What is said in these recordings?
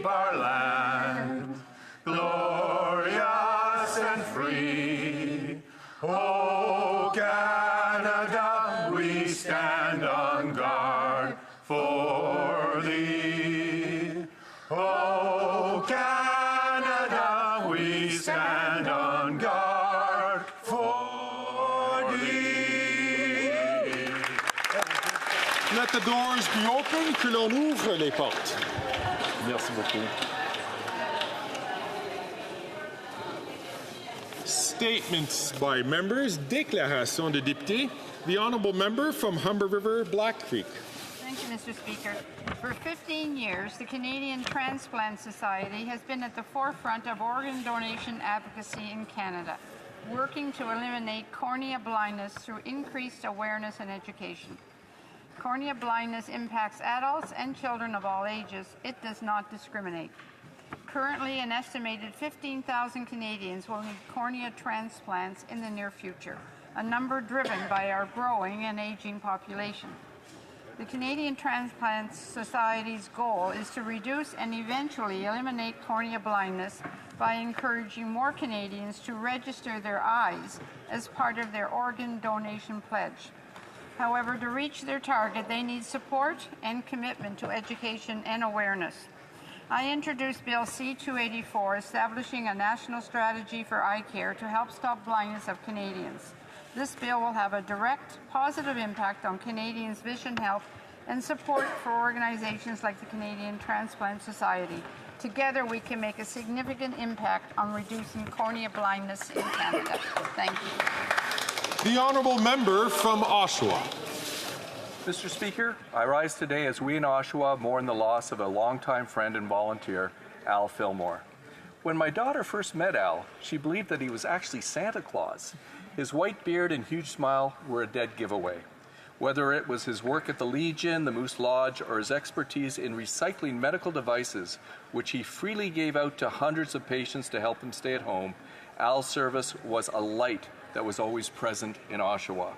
our land, glorious and free. Oh, Canada, we stand on guard for thee. Oh, Canada, we stand on guard for thee. Let the doors be open, que l'on ouvre les portes. Merci beaucoup. Statements by members. Déclaration de députés. The honourable member from Humber River, Black Creek. Thank you, Mr. Speaker. For 15 years, the Canadian Transplant Society has been at the forefront of organ donation advocacy in Canada, working to eliminate cornea blindness through increased awareness and education. Cornea blindness impacts adults and children of all ages. It does not discriminate. Currently, an estimated 15,000 Canadians will need cornea transplants in the near future, a number driven by our growing and aging population. The Canadian Transplant Society's goal is to reduce and eventually eliminate cornea blindness by encouraging more Canadians to register their eyes as part of their organ donation pledge. However, to reach their target, they need support and commitment to education and awareness. I introduced Bill C-284, establishing a national strategy for eye care to help stop blindness of Canadians. This bill will have a direct, positive impact on Canadians' vision health and support for organizations like the Canadian Transplant Society. Together, we can make a significant impact on reducing cornea blindness in Canada. Thank you. The honourable member from Oshawa. Mr. Speaker, I rise today as we in Oshawa mourn the loss of a longtime friend and volunteer, Al Fillmore. When my daughter first met Al, she believed that he was actually Santa Claus. His white beard and huge smile were a dead giveaway. Whether it was his work at the Legion, the Moose Lodge, or his expertise in recycling medical devices, which he freely gave out to hundreds of patients to help them stay at home, Al's service was a light that was always present in Oshawa.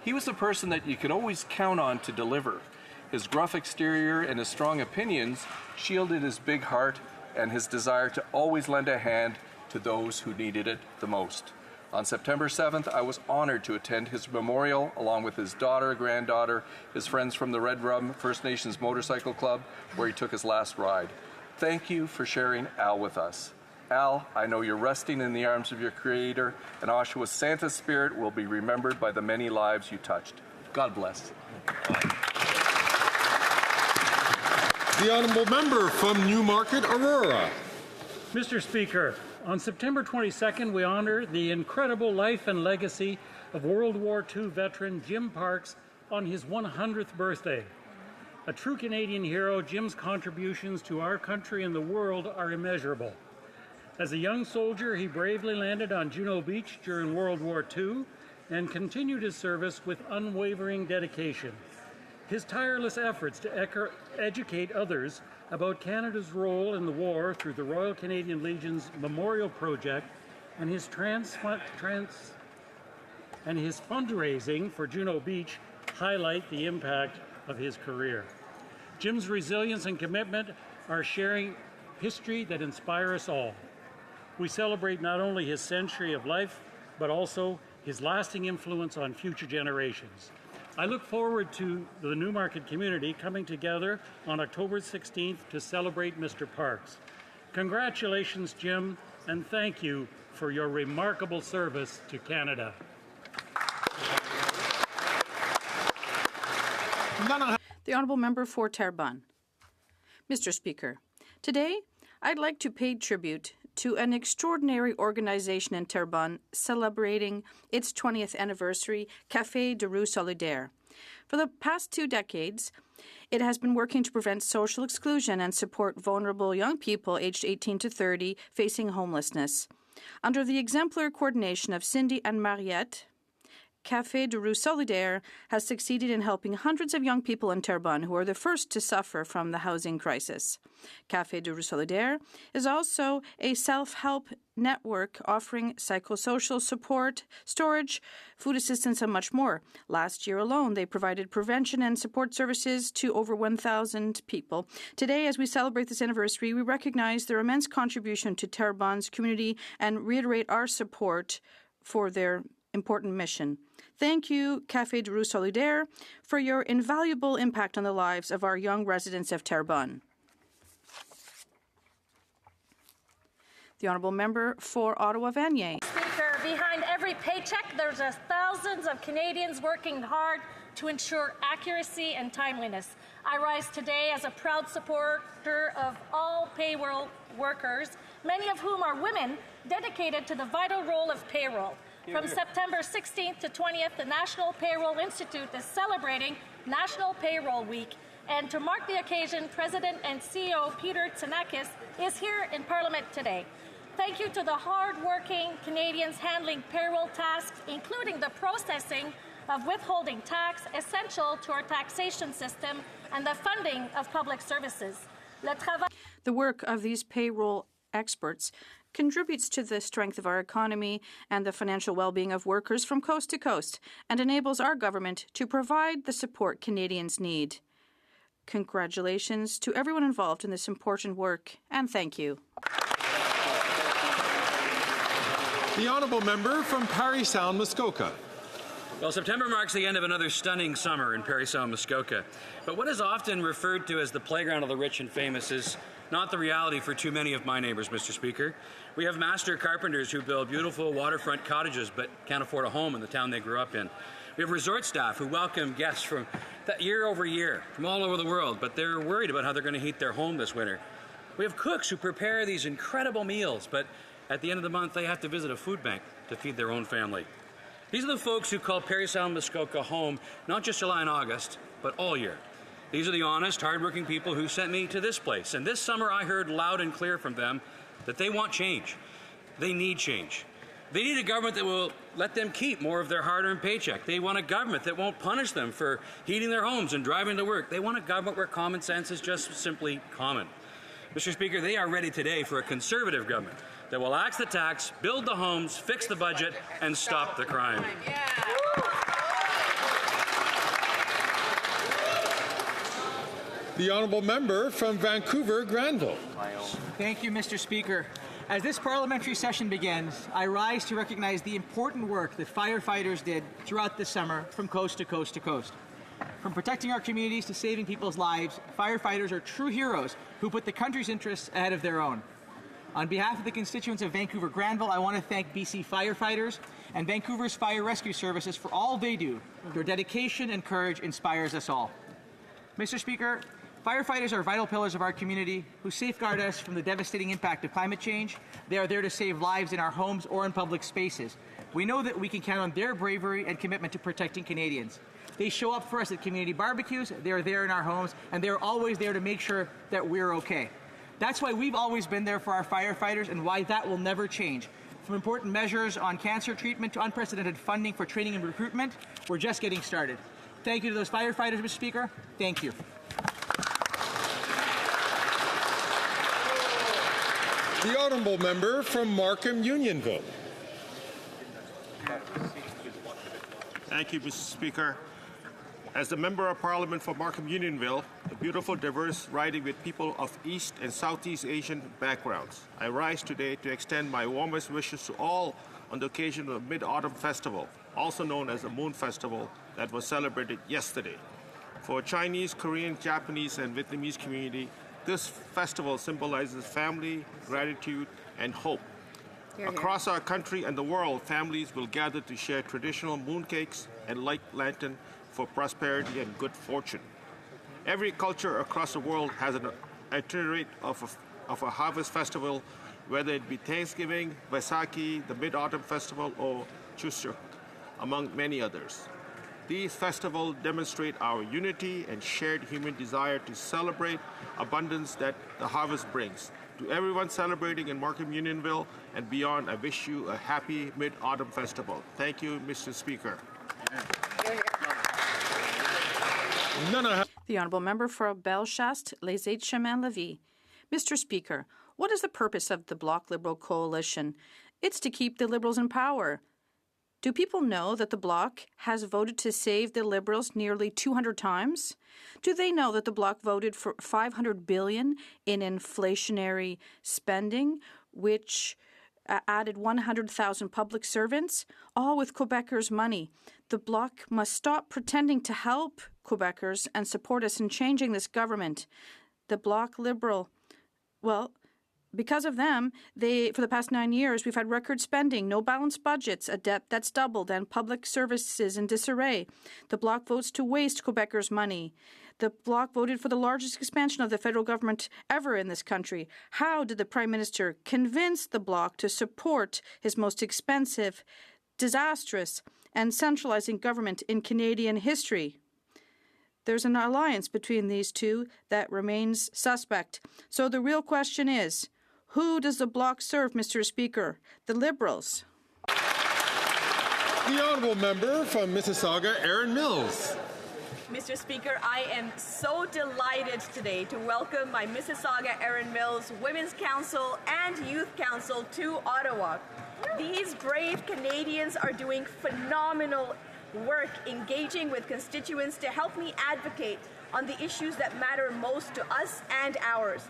He was the person that you could always count on to deliver. His gruff exterior and his strong opinions shielded his big heart and his desire to always lend a hand to those who needed it the most. On September 7th, I was honored to attend his memorial along with his daughter, granddaughter, his friends from the Red Rum First Nations Motorcycle Club, where he took his last ride. Thank you for sharing Al with us. Al, I know you're resting in the arms of your Creator, and Oshawa's Santa spirit will be remembered by the many lives you touched. God bless. The honourable member from Newmarket, Aurora. Mr. Speaker, on September 22nd, we honor the incredible life and legacy of World War II veteran Jim Parks on his 100th birthday. A true Canadian hero, Jim's contributions to our country and the world are immeasurable. As a young soldier, he bravely landed on Juno Beach during World War II and continued his service with unwavering dedication. His tireless efforts to educate others about Canada's role in the war through the Royal Canadian Legion's Memorial Project and his fundraising for Juno Beach highlight the impact of his career. Jim's resilience and commitment are sharing history that inspire us all. We celebrate not only his century of life, but also his lasting influence on future generations. I look forward to the Newmarket community coming together on October 16th to celebrate Mr. Parks. Congratulations, Jim, and thank you for your remarkable service to Canada. The Honourable Member for Terrebonne. Mr. Speaker, today I'd like to pay tribute to an extraordinary organization in Terrebonne celebrating its 20th anniversary, Café de Rue Solidaire. For the past 2 decades, it has been working to prevent social exclusion and support vulnerable young people aged 18 to 30 facing homelessness. Under the exemplary coordination of Cindy and Mariette, Café de Rue Solidaire has succeeded in helping hundreds of young people in Terrebonne who are the first to suffer from the housing crisis. Café de Rue Solidaire is also a self-help network offering psychosocial support, storage, food assistance, and much more. Last year alone, they provided prevention and support services to over 1,000 people. Today, as we celebrate this anniversary, we recognize their immense contribution to Terrebonne's community and reiterate our support for their important mission. Thank you, Café de Rue Solidaire, for your invaluable impact on the lives of our young residents of Terrebonne. The Honourable Member for Ottawa-Vanier. Speaker, behind every paycheck, there's thousands of Canadians working hard to ensure accuracy and timeliness. I rise today as a proud supporter of all payroll workers, many of whom are women dedicated to the vital role of payroll. From September 16th to 20th, the National Payroll Institute is celebrating National Payroll Week. And to mark the occasion, President and CEO Peter Tsanakis is here in Parliament today. Thank you to the hard-working Canadians handling payroll tasks, including the processing of withholding tax, essential to our taxation system, and the funding of public services. The work of these payroll experts contributes to the strength of our economy and the financial well-being of workers from coast to coast and enables our government to provide the support Canadians need. Congratulations to everyone involved in this important work, and thank you. The Honourable Member from Parry Sound, Muskoka. Well, September marks the end of another stunning summer in Parry Sound, Muskoka. But what is often referred to as the playground of the rich and famous is not the reality for too many of my neighbours, Mr. Speaker. We have master carpenters who build beautiful waterfront cottages but can't afford a home in the town they grew up in. We have resort staff who welcome guests from year over year from all over the world, but they're worried about how they're going to heat their home this winter. We have cooks who prepare these incredible meals, but at the end of the month they have to visit a food bank to feed their own family. These are the folks who call Parry Sound, Muskoka home, not just July and August, but all year. These are the honest, hardworking people who sent me to this place. And this summer I heard loud and clear from them that they want change. They need change. They need a government that will let them keep more of their hard-earned paycheck. They want a government that won't punish them for heating their homes and driving to work. They want a government where common sense is just simply common. Mr. Speaker, they are ready today for a Conservative government that will axe the tax, build the homes, fix the budget, and stop the crime. The Honourable Member from Vancouver, Granville. Thank you, Mr. Speaker. As this parliamentary session begins, I rise to recognize the important work that firefighters did throughout the summer from coast to coast to coast. From protecting our communities to saving people's lives, firefighters are true heroes who put the country's interests ahead of their own. On behalf of the constituents of Vancouver Granville, I want to thank BC firefighters and Vancouver's Fire Rescue Services for all they do. Their dedication and courage inspires us all. Mr. Speaker, firefighters are vital pillars of our community who safeguard us from the devastating impact of climate change. They are there to save lives in our homes or in public spaces. We know that we can count on their bravery and commitment to protecting Canadians. They show up for us at community barbecues, they are there in our homes, and they're always there to make sure that we're okay. That's why we've always been there for our firefighters and why that will never change. From important measures on cancer treatment to unprecedented funding for training and recruitment, we're just getting started. Thank you to those firefighters, Mr. Speaker. Thank you. The Honourable Member from Markham Unionville. Thank you, Mr. Speaker. As the Member of Parliament for Markham Unionville, a beautiful, diverse riding with people of East and Southeast Asian backgrounds, I rise today to extend my warmest wishes to all on the occasion of the Mid-Autumn Festival, also known as the Moon Festival, that was celebrated yesterday. For Chinese, Korean, Japanese, and Vietnamese community, this festival symbolizes family, gratitude, and hope. Across our country and the world, families will gather to share traditional mooncakes and light lantern for prosperity and good fortune. Every culture across the world has an itinerary of a harvest festival, whether it be Thanksgiving, Vaisakhi, the Mid-Autumn Festival, or Chuseok, among many others. These festivals demonstrate our unity and shared human desire to celebrate abundance that the harvest brings. To everyone celebrating in Markham Unionville and beyond, I wish you a happy Mid-Autumn Festival. Thank you, Mr. Speaker. The Honourable Member for Bellechaste, Les Eight Chemins La Vie. Mr. Speaker, what is the purpose of the Bloc Liberal Coalition? It's to keep the Liberals in power. Do people know that the Bloc has voted to save the Liberals nearly 200 times? Do they know that the Bloc voted for $500 billion in inflationary spending, which added 100,000 public servants, all with Quebecers' money? The Bloc must stop pretending to help Quebecers and support us in changing this government. The Bloc Liberal, well, because of them, for the past 9 years, we've had record spending, no balanced budgets, a debt that's doubled, and public services in disarray. The Bloc votes to waste Quebecers' money. The Bloc voted for the largest expansion of the federal government ever in this country. How did the Prime Minister convince the Bloc to support his most expensive, disastrous, and centralizing government in Canadian history? There's an alliance between these two that remains suspect. So the real question is, who does the Bloc serve, Mr. Speaker? The Liberals. The Honourable Member from Mississauga, Erin Mills. Mr. Speaker, I am so delighted today to welcome my Mississauga Erin Mills Women's Council and Youth Council to Ottawa. These brave Canadians are doing phenomenal work engaging with constituents to help me advocate on the issues that matter most to us and ours.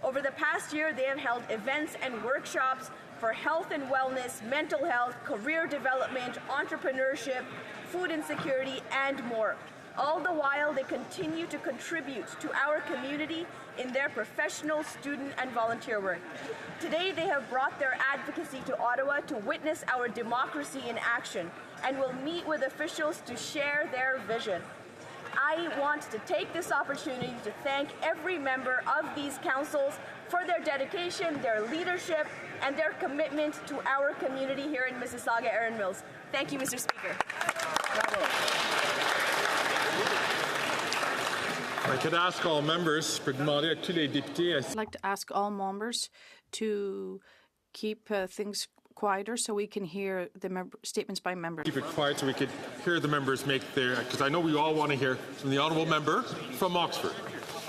Over the past year, they have held events and workshops for health and wellness, mental health, career development, entrepreneurship, food insecurity, and more. All the while, they continue to contribute to our community in their professional, student, and volunteer work. Today, they have brought their advocacy to Ottawa to witness our democracy in action and will meet with officials to share their vision. I want to take this opportunity to thank every member of these councils for their dedication, their leadership, and their commitment to our community here in Mississauga Erin Mills. Thank you, Mr. Speaker. Bravo. I could ask all members, I'd like to ask all members to keep things quieter so we can hear the statements by members. Keep it quiet so we could hear the members make their, because I know we all want to hear from the Honourable Member from Oxford.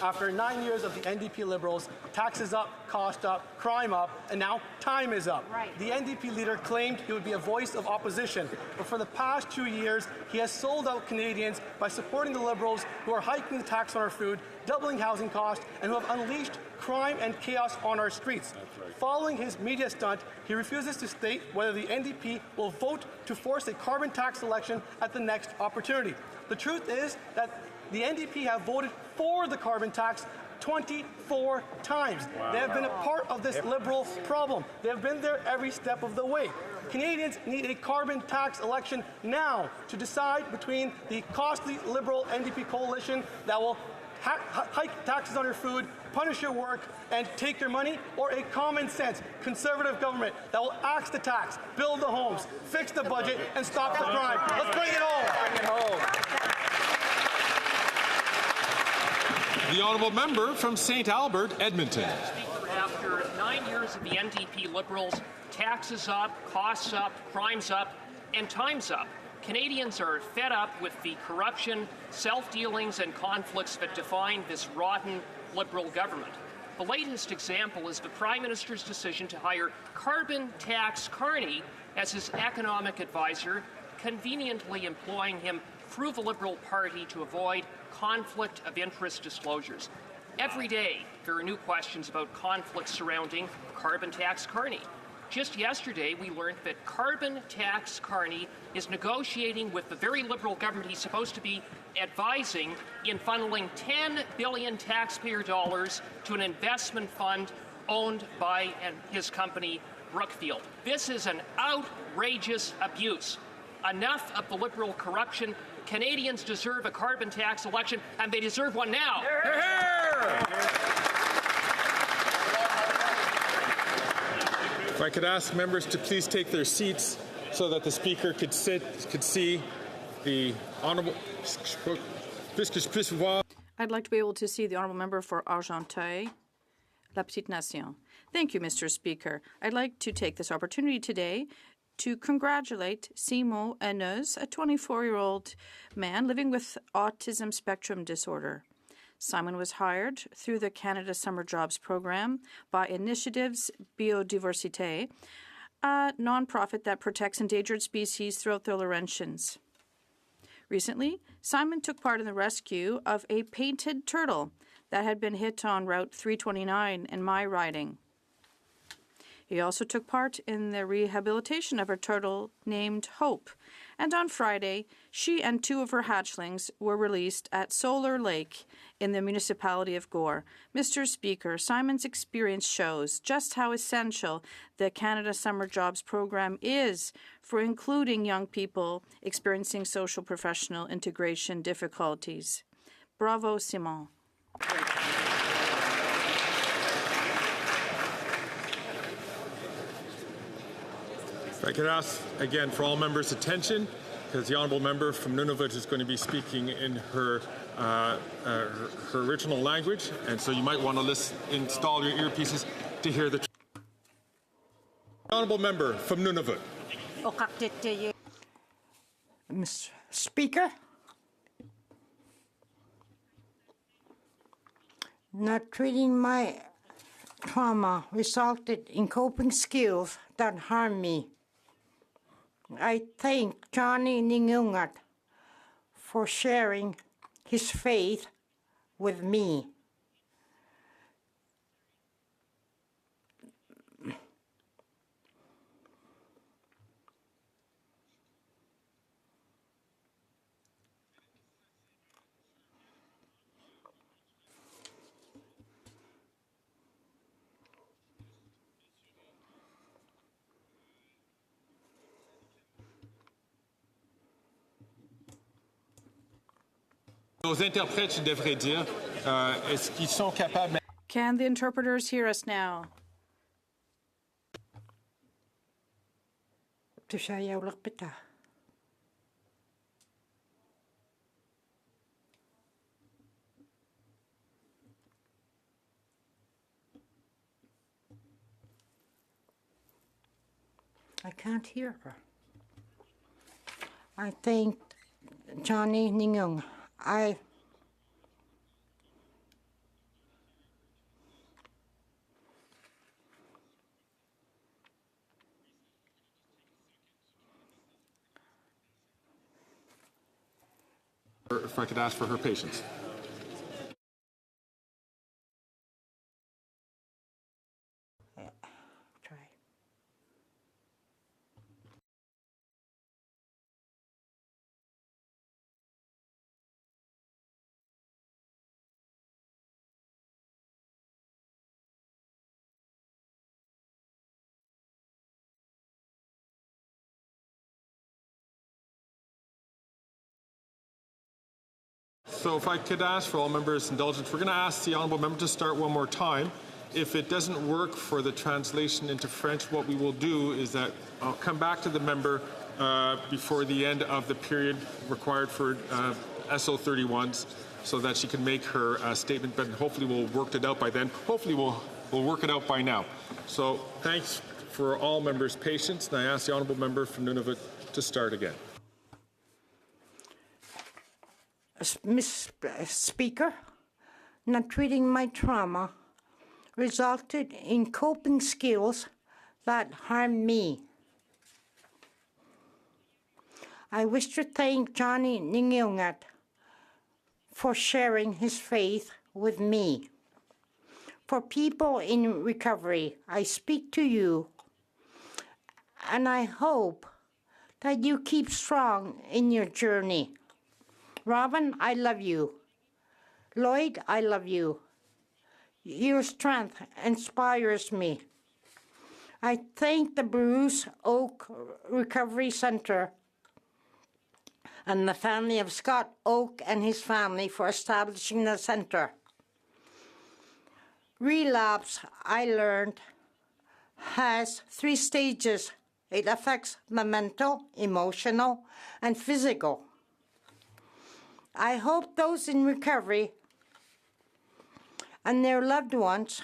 After 9 years of the NDP Liberals, taxes up, cost up, crime up, and now time is up. Right. The NDP leader claimed he would be a voice of opposition, but for the past 2 years, he has sold out Canadians by supporting the Liberals who are hiking the tax on our food, doubling housing costs, and who have unleashed crime and chaos on our streets. Right. Following his media stunt, he refuses to state whether the NDP will vote to force a carbon tax election at the next opportunity. The truth is that the NDP have voted for the carbon tax 24 times. Wow. They have been a part of this Liberal problem. They have been there every step of the way. Canadians need a carbon tax election now to decide between the costly Liberal NDP coalition that will hike taxes on your food, punish your work, and take your money, or a common sense Conservative government that will axe the tax, build the homes, fix the budget, and stop the crime. Let's bring it home. Bring it home. The Honourable Member from St. Albert, Edmonton. Speaker, after 9 years of the NDP Liberals, taxes up, costs up, crimes up, and time's up. Canadians are fed up with the corruption, self-dealings, and conflicts that define this rotten Liberal government. The latest example is the Prime Minister's decision to hire Carbon Tax Carney as his economic advisor, conveniently employing him through the Liberal Party to avoid conflict of interest disclosures. Every day, there are new questions about conflicts surrounding Carbon Tax Carney. Just yesterday, we learned that Carbon Tax Carney is negotiating with the very Liberal government he's supposed to be advising in funneling $10 billion taxpayer dollars to an investment fund owned by his company, Brookfield. This is an outrageous abuse. Enough of the Liberal corruption. Canadians deserve a carbon tax election, and they deserve one now. If I could ask members to please take their seats so that the Speaker could see the Honourable... I'd like to be able to see the Honourable Member for Argenteuil, La Petite Nation. Thank you, Mr. Speaker. I'd like to take this opportunity today to congratulate Simo Enes, a 24-year-old man living with autism spectrum disorder. Simon was hired through the Canada Summer Jobs Program by Initiatives Biodiversité, a nonprofit that protects endangered species throughout the Laurentians. Recently, Simon took part in the rescue of a painted turtle that had been hit on Route 329 in my riding. He also took part in the rehabilitation of a turtle named Hope, and on Friday, she and 2 of her hatchlings were released at Solar Lake in the municipality of Gore. Mr. Speaker, Simon's experience shows just how essential the Canada Summer Jobs Program is for including young people experiencing social professional integration difficulties. Bravo, Simon. If I could ask again for all members' attention, because the honourable member from Nunavut is going to be speaking in her original language, and so you might want to install your earpieces to hear the honourable member from Nunavut. Mr. Speaker, not treating my trauma resulted in coping skills that harm me. I thank Johnny Ningungat for sharing his faith with me. Nos interprètes, je devrais dire, est-ce qu'ils sont capables... Can the interpreters hear us now? I can't hear her. I thank Johnny Ningung. If I could ask for her patience. So if I could ask for all members' indulgence, we're going to ask the honourable member to start one more time. If it doesn't work for the translation into French, what we will do is that I'll come back to the member before the end of the period required for SO31s so that she can make her statement, but hopefully we'll work it out by then. Hopefully we'll work it out by now. So thanks for all members' patience, and I ask the honourable member from Nunavut to start again. Mr. Speaker, not treating my trauma resulted in coping skills that harmed me. I wish to thank Johnny Ningyungat for sharing his faith with me. For people in recovery, I speak to you, and I hope that you keep strong in your journey. Robin, I love you. Lloyd, I love you. Your strength inspires me. I thank the Bruce Oak Recovery Center and the family of Scott Oak and his family for establishing the center. Relapse, I learned, has 3 stages. It affects the mental, emotional, and physical. I hope those in recovery and their loved ones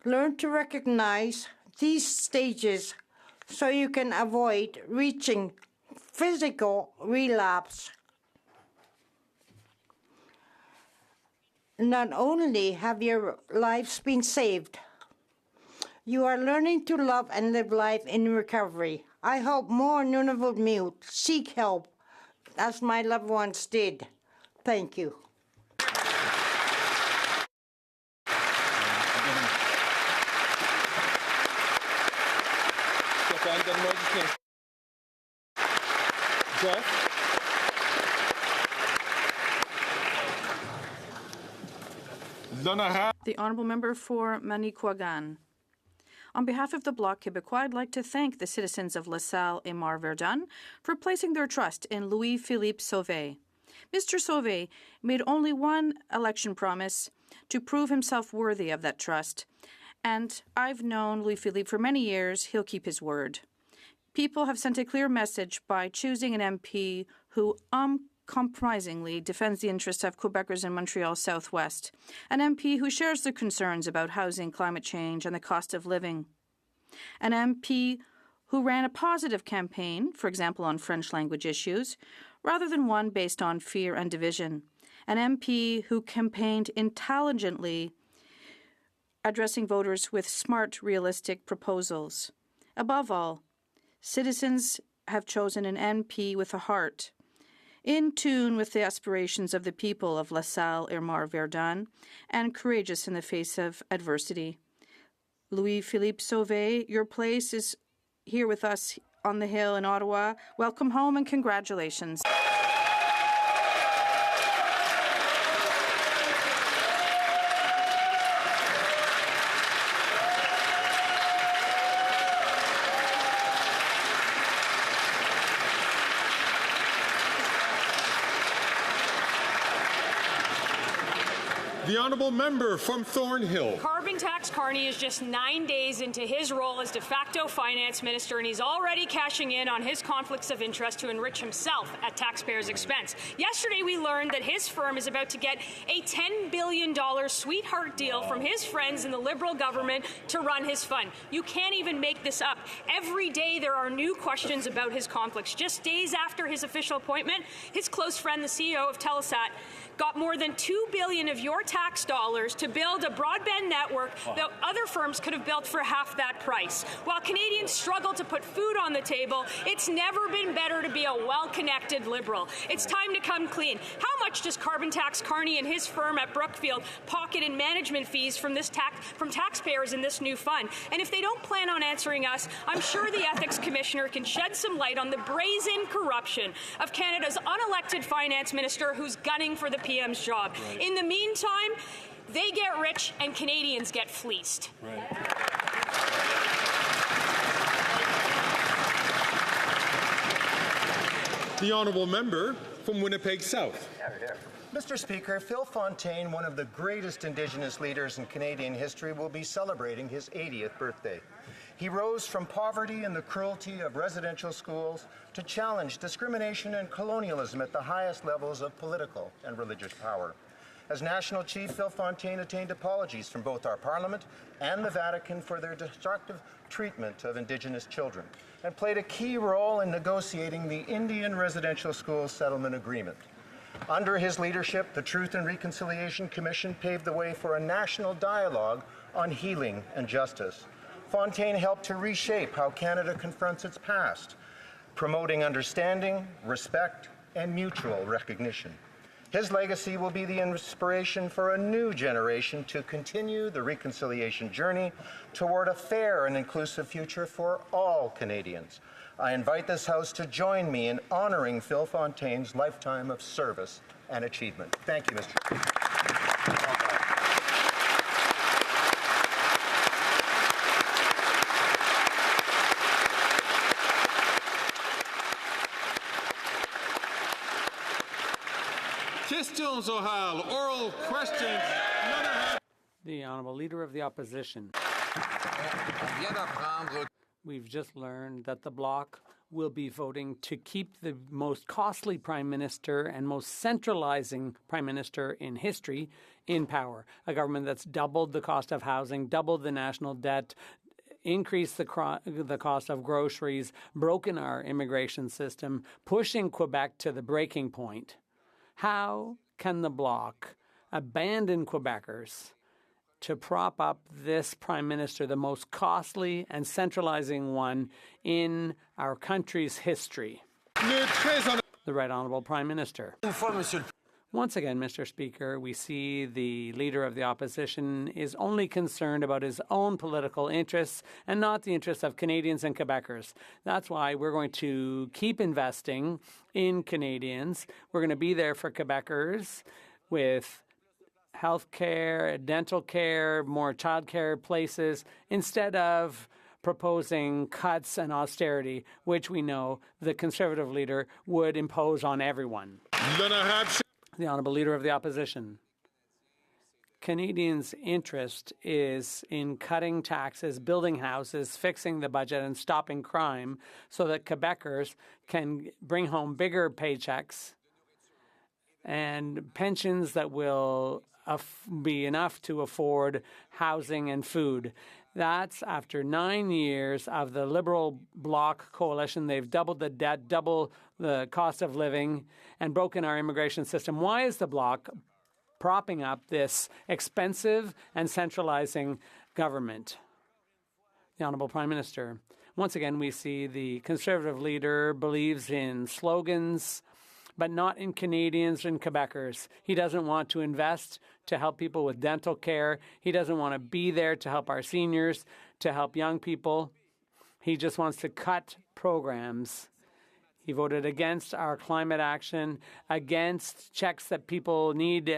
learn to recognize these stages so you can avoid reaching physical relapse. Not only have your lives been saved, you are learning to love and live life in recovery. I hope more Nunavut mute seek help as my loved ones did. Thank you. The Honourable Member for Manicouagan. On behalf of the Bloc Québécois, I'd like to thank the citizens of La Salle et Mar-Verdun for placing their trust in Louis-Philippe Sauvé. Mr. Sauvé made only one election promise to prove himself worthy of that trust, and I've known Louis-Philippe for many years. He'll keep his word. People have sent a clear message by choosing an MP who uncompromisingly defends the interests of Quebecers in Montreal Southwest, an MP who shares their concerns about housing, climate change, and the cost of living, an MP who ran a positive campaign, for example on French language issues, rather than one based on fear and division, an MP who campaigned intelligently, addressing voters with smart, realistic proposals. Above all, citizens have chosen an MP with a heart, in tune with the aspirations of the people of La Salle et Mar-Verdun, and courageous in the face of adversity. Louis-Philippe Sauvé, your place is here with us on the Hill in Ottawa. Welcome home and congratulations. The Honourable Member from Thornhill. Carbon Tax Carney is just 9 days into his role as de facto finance minister, and he's already cashing in on his conflicts of interest to enrich himself at taxpayers' expense. Yesterday, we learned that his firm is about to get a $10 billion sweetheart deal from his friends in the Liberal government to run his fund. You can't even make this up. Every day, there are new questions about his conflicts. Just days after his official appointment, his close friend, the CEO of Telesat, got more than $2 billion of your tax dollars to build a broadband network that other firms could have built for half that price. While Canadians struggle to put food on the table, it's never been better to be a well-connected Liberal. It's time to come clean. How much does Carbon Tax Carney and his firm at Brookfield pocket in management fees from taxpayers in this new fund? And if they don't plan on answering us, I'm sure the Ethics Commissioner can shed some light on the brazen corruption of Canada's unelected finance minister who's gunning for the PM's job. Right. In the meantime, they get rich and Canadians get fleeced. Right. The Honourable Member from Winnipeg South. Mr. Speaker, Phil Fontaine, one of the greatest Indigenous leaders in Canadian history, will be celebrating his 80th birthday. He rose from poverty and the cruelty of residential schools to challenge discrimination and colonialism at the highest levels of political and religious power. As National Chief, Phil Fontaine attained apologies from both our Parliament and the Vatican for their destructive treatment of Indigenous children, and played a key role in negotiating the Indian Residential School Settlement Agreement. Under his leadership, the Truth and Reconciliation Commission paved the way for a national dialogue on healing and justice. Fontaine helped to reshape how Canada confronts its past, promoting understanding, respect, and mutual recognition. His legacy will be the inspiration for a new generation to continue the reconciliation journey toward a fair and inclusive future for all Canadians. I invite this House to join me in honoring Phil Fontaine's lifetime of service and achievement. Thank you, Mr. Speaker. Questions orales, oral questions. The Honourable Leader of the Opposition. We've just learned that the Bloc will be voting to keep the most costly Prime Minister and most centralizing Prime Minister in history in power. A government that's doubled the cost of housing, doubled the national debt, increased the cost of groceries, broken our immigration system, pushing Quebec to the breaking point. How can the Bloc abandon Quebecers to prop up this Prime Minister, the most costly and centralizing one in our country's history? The Right Honourable Prime Minister. Once again, Mr. Speaker, we see the Leader of the Opposition is only concerned about his own political interests and not the interests of Canadians and Quebecers. That's why we're going to keep investing in Canadians. We're going to be there for Quebecers with health care, dental care, more child care places, instead of proposing cuts and austerity, which we know the Conservative leader would impose on everyone. The Honourable Leader of the Opposition. Canadians' interest is in cutting taxes, building houses, fixing the budget, and stopping crime so that Quebecers can bring home bigger paychecks and pensions that will be enough to afford housing and food. That's after 9 years of the Liberal Bloc coalition. They've doubled the debt, doubled the cost of living, and broken our immigration system. Why is the Bloc propping up this expensive and centralizing government? The Honourable Prime Minister. Once again, we see the Conservative leader believes in slogans, but not in Canadians and Quebecers. He doesn't want to invest to help people with dental care. He doesn't want to be there to help our seniors, to help young people. He just wants to cut programs. He voted against our climate action, against checks that people need,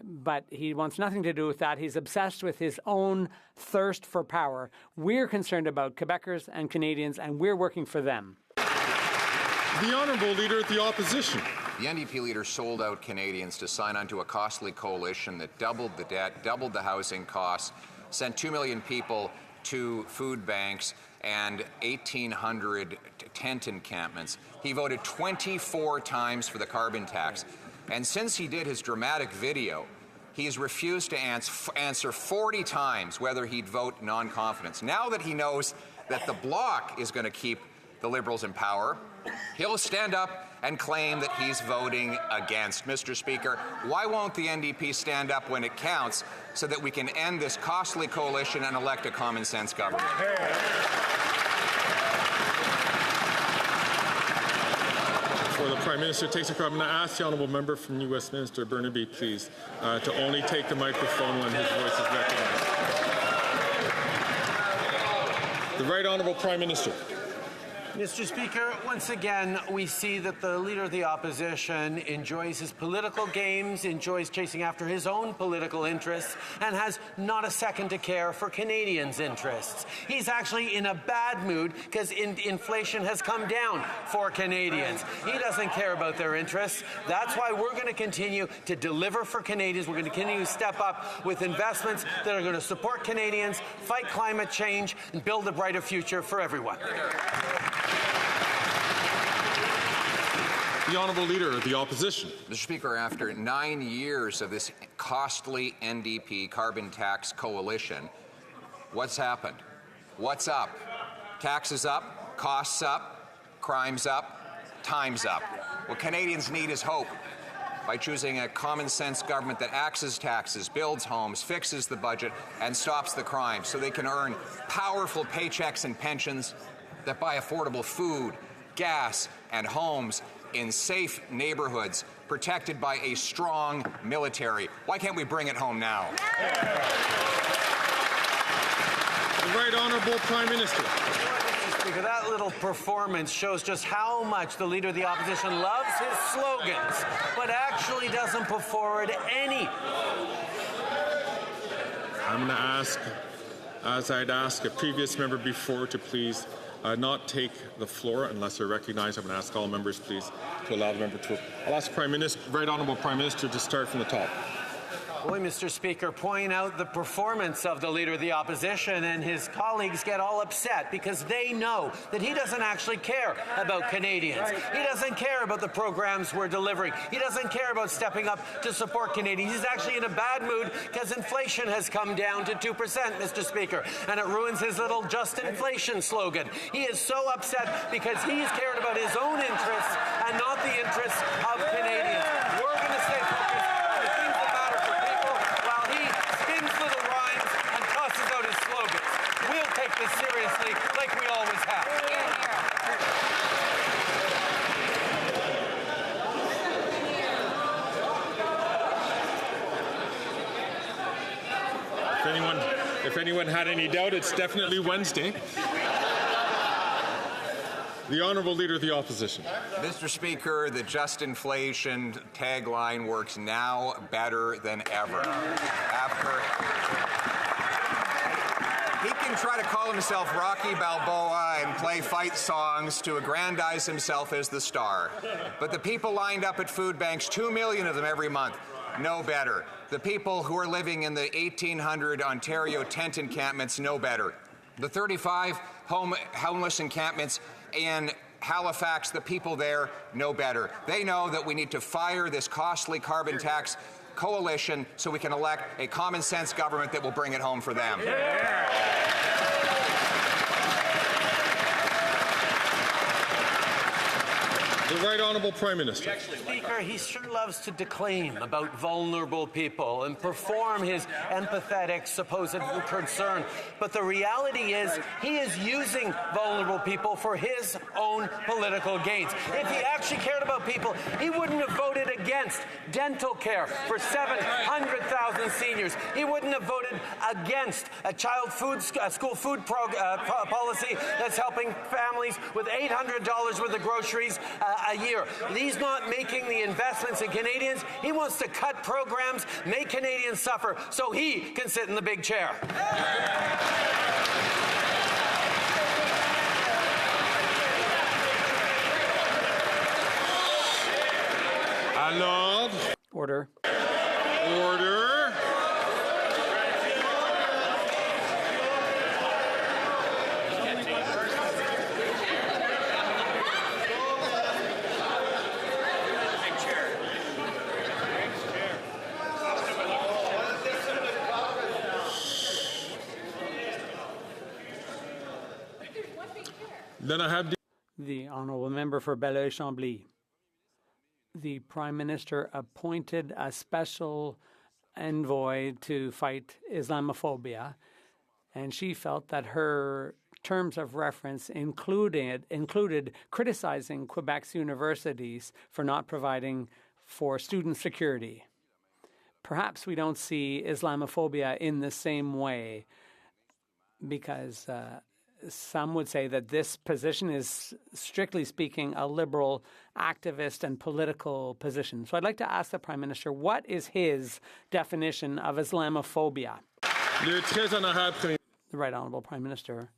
but he wants nothing to do with that. He's obsessed with his own thirst for power. We're concerned about Quebecers and Canadians, and we're working for them. The Honourable Leader of the Opposition. The NDP leader sold out Canadians to sign onto a costly coalition that doubled the debt, doubled the housing costs, sent 2 million people to food banks and 1,800 tent encampments. He voted 24 times for the carbon tax. And since he did his dramatic video, he's refused to answer 40 times whether he'd vote non-confidence. Now that he knows that the Bloc is going to keep the Liberals in power, he'll stand up and claim that he's voting against. Mr. Speaker, why won't the NDP stand up when it counts so that we can end this costly coalition and elect a common sense government? Before the Prime Minister takes a card, I'm going to ask the Honourable Member from New Westminster, Burnaby, please, to only take the microphone when his voice is recognized. The Right Honourable Prime Minister. Mr. Speaker, once again, we see that the Leader of the Opposition enjoys his political games, enjoys chasing after his own political interests, and has not a second to care for Canadians' interests. He's actually in a bad mood because inflation has come down for Canadians. He doesn't care about their interests. That's why we're going to continue to deliver for Canadians. We're going to continue to step up with investments that are going to support Canadians, fight climate change, and build a brighter future for everyone. The Honourable Leader of the Opposition. Mr. Speaker, after 9 years of this costly NDP carbon tax coalition, what's happened? What's up? Taxes up, costs up, crimes up, time's up. What Canadians need is hope. By choosing a common sense government that axes taxes, builds homes, fixes the budget, and stops the crime so they can earn powerful paychecks and pensions that buy affordable food, gas, and homes in safe neighborhoods, protected by a strong military. Why can't we bring it home now? The Right Honourable Prime Minister. Mr. Speaker, that little performance shows just how much the Leader of the Opposition loves his slogans, but actually doesn't put forward any. I'm going to ask, as I'd ask a previous member before, to please not take the floor unless they're recognized. I'm going to ask all members, please, to allow the member to. I'll ask Right Honourable Prime Minister to start from the top. Boy, Mr. Speaker, point out the performance of the Leader of the Opposition, and his colleagues get all upset because they know that he doesn't actually care about Canadians. He doesn't care about the programs we're delivering. He doesn't care about stepping up to support Canadians. He's actually in a bad mood because inflation has come down to 2%, Mr. Speaker, and it ruins his little just inflation slogan. He is so upset because he's cared about his own interests and not the interests of Canadians. We're going to stay focused on the things that matter for people while he spins little rhymes and tosses out his slogans. We'll take this seriously like we always have. If anyone had any doubt, it's definitely Wednesday. The Honourable Leader of the Opposition. Mr. Speaker, the just inflation tagline works now better than ever. He can try to call himself Rocky Balboa and play fight songs to aggrandize himself as the star. But the people lined up at food banks, 2 million of them every month, know better. The people who are living in the 1,800 Ontario tent encampments know better. The 35 homeless encampments in Halifax, the people there know better. They know that we need to fire this costly carbon tax coalition so we can elect a common sense government that will bring it home for them. The Right Honourable Prime Minister. Speaker, he sure loves to declaim about vulnerable people and perform his empathetic supposed concern. But the reality is he is using vulnerable people for his own political gains. If he actually cared about people, he wouldn't have voted against dental care for 700,000 seniors. He wouldn't have voted against a school food policy that's helping families with $800 worth of groceries a year. He's not making the investments in Canadians. He wants to cut programs, make Canadians suffer, so he can sit in the big chair. Alors. Order. Order. Then I have the Honourable Member for Belleuil-Chambly. The Prime Minister appointed a special envoy to fight Islamophobia, and she felt that her terms of reference included criticizing Quebec's universities for not providing for student security. Perhaps we don't see Islamophobia in the same way because some would say that this position is, strictly speaking, a liberal activist and political position. So I'd like to ask the Prime Minister, what is his definition of Islamophobia? The Right Honourable Prime Minister.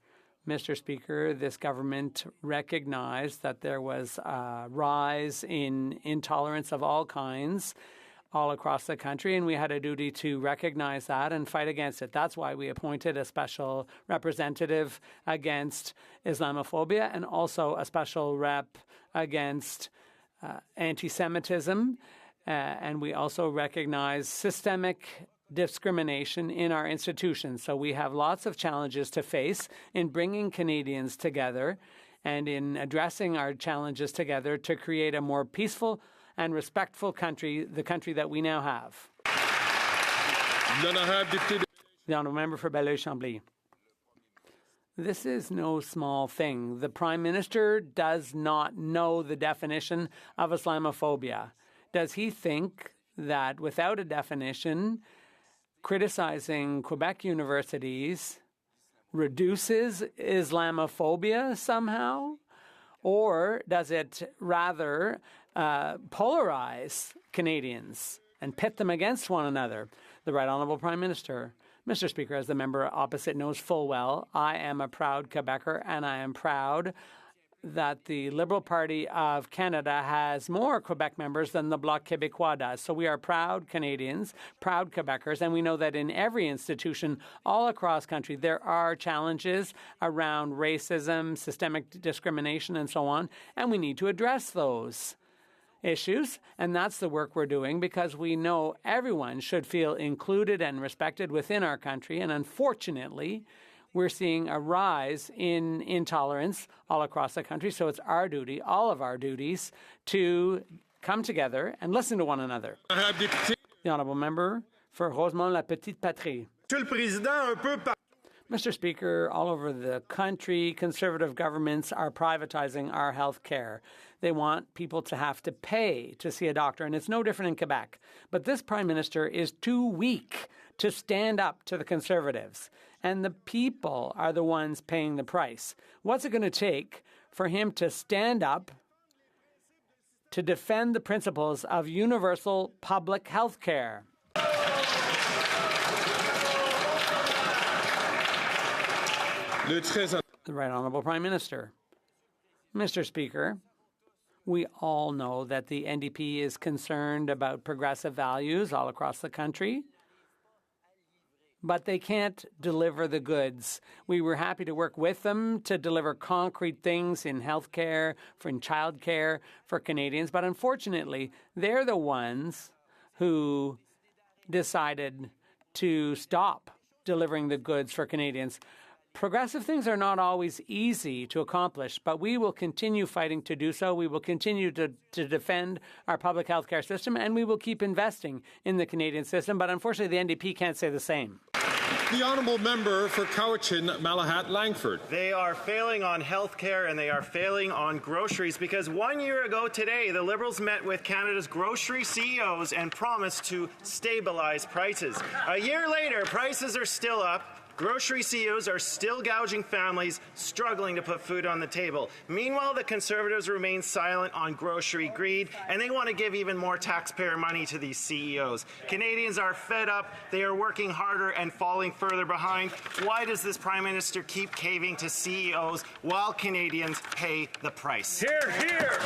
Mr. Speaker, this government recognized that there was a rise in intolerance of all kinds all across the country, and we had a duty to recognize that and fight against it. That's why we appointed a special representative against Islamophobia and also a special rep against anti-Semitism. And we also recognize systemic discrimination in our institutions. So we have lots of challenges to face in bringing Canadians together and in addressing our challenges together to create a more peaceful and respectful country, the country that we now have. The Honourable Member for Belleuil-Chambly. This is no small thing. The Prime Minister does not know the definition of Islamophobia. Does he think that without a definition, criticizing Quebec universities reduces Islamophobia somehow? Or does it rather polarize Canadians and pit them against one another? The Right Honourable Prime Minister. Mr. Speaker, as the member opposite knows full well, I am a proud Quebecer, and I am proud that the Liberal Party of Canada has more Quebec members than the Bloc Québécois does. So we are proud Canadians, proud Quebecers, and we know that in every institution all across country there are challenges around racism, systemic discrimination, and so on, and we need to address those issues, and that's the work we're doing because we know everyone should feel included and respected within our country, and unfortunately, we're seeing a rise in intolerance all across the country. So it's our duty, all of our duties, to come together and listen to one another. The Honourable Member for Rosemont-la-Petite-Patrie. Mr. Speaker, all over the country, Conservative governments are privatizing our health care. They want people to have to pay to see a doctor, and it's no different in Quebec. But this Prime Minister is too weak to stand up to the Conservatives, and the people are the ones paying the price. What's it going to take for him to stand up to defend the principles of universal public health care? The Right Honourable Prime Minister. Mr. Speaker, we all know that the NDP is concerned about progressive values all across the country, but they can't deliver the goods. We were happy to work with them to deliver concrete things in healthcare, in childcare for Canadians, but unfortunately, they're the ones who decided to stop delivering the goods for Canadians. Progressive things are not always easy to accomplish, but we will continue fighting to do so. We will continue to defend our public health care system, and we will keep investing in the Canadian system. But unfortunately, the NDP can't say the same. The Honourable Member for Cowichan, Malahat, Langford. They are failing on health care and they are failing on groceries because 1 year ago today, the Liberals met with Canada's grocery CEOs and promised to stabilize prices. A year later, prices are still up. Grocery CEOs are still gouging families struggling to put food on the table. Meanwhile, the Conservatives remain silent on grocery greed, and they want to give even more taxpayer money to these CEOs. Canadians are fed up. They are working harder and falling further behind. Why does this Prime Minister keep caving to CEOs while Canadians pay the price? Hear, hear!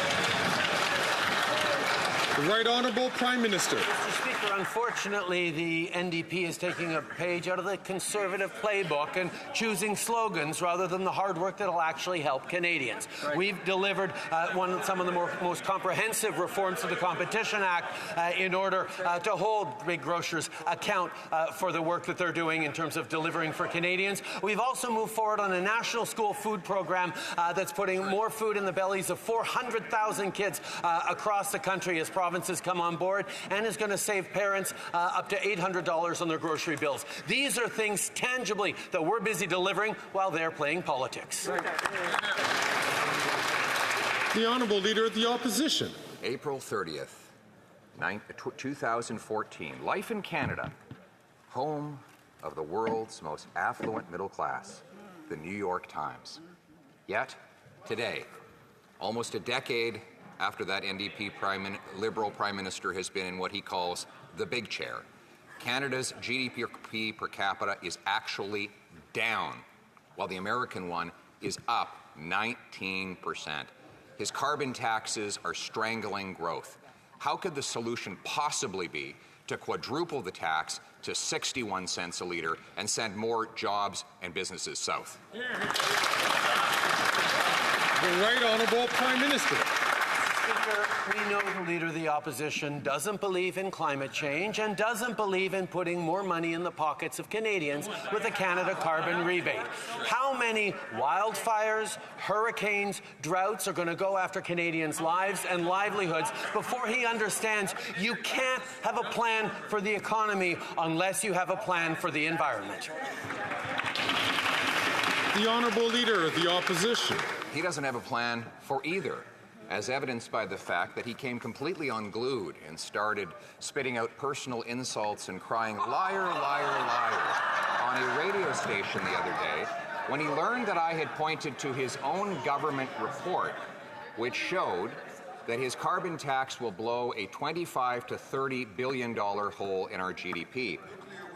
The Right Honourable Prime Minister. Mr. Speaker, unfortunately, the NDP is taking a page out of the Conservative playbook and choosing slogans rather than the hard work that will actually help Canadians. Right. We've delivered some of the most comprehensive reforms to the Competition Act in order to hold big grocers account for the work that they're doing in terms of delivering for Canadians. We've also moved forward on a national school food program that's putting more food in the bellies of 400,000 kids across the country as provinces come on board, and is going to save parents up to $800 on their grocery bills. These are things tangibly that we're busy delivering while they're playing politics. The Honourable Leader of the Opposition. April 30th, 2014. Life in Canada, home of the world's most affluent middle class, the New York Times. Yet, today, almost a decade after that NDP Liberal Prime Minister has been in what he calls the big chair, Canada's GDP per capita is actually down, while the American one is up 19%. His carbon taxes are strangling growth. How could the solution possibly be to quadruple the tax to 61 cents a litre and send more jobs and businesses south? The Right Honourable Prime Minister. Speaker, we know the Leader of the Opposition doesn't believe in climate change and doesn't believe in putting more money in the pockets of Canadians with the Canada carbon rebate. How many wildfires, hurricanes, droughts are going to go after Canadians' lives and livelihoods before he understands you can't have a plan for the economy unless you have a plan for the environment? The Honourable Leader of the Opposition. He doesn't have a plan for either, as evidenced by the fact that he came completely unglued and started spitting out personal insults and crying, "Liar, liar, liar," on a radio station the other day when he learned that I had pointed to his own government report, which showed that his carbon tax will blow a $25 to $30 billion hole in our GDP.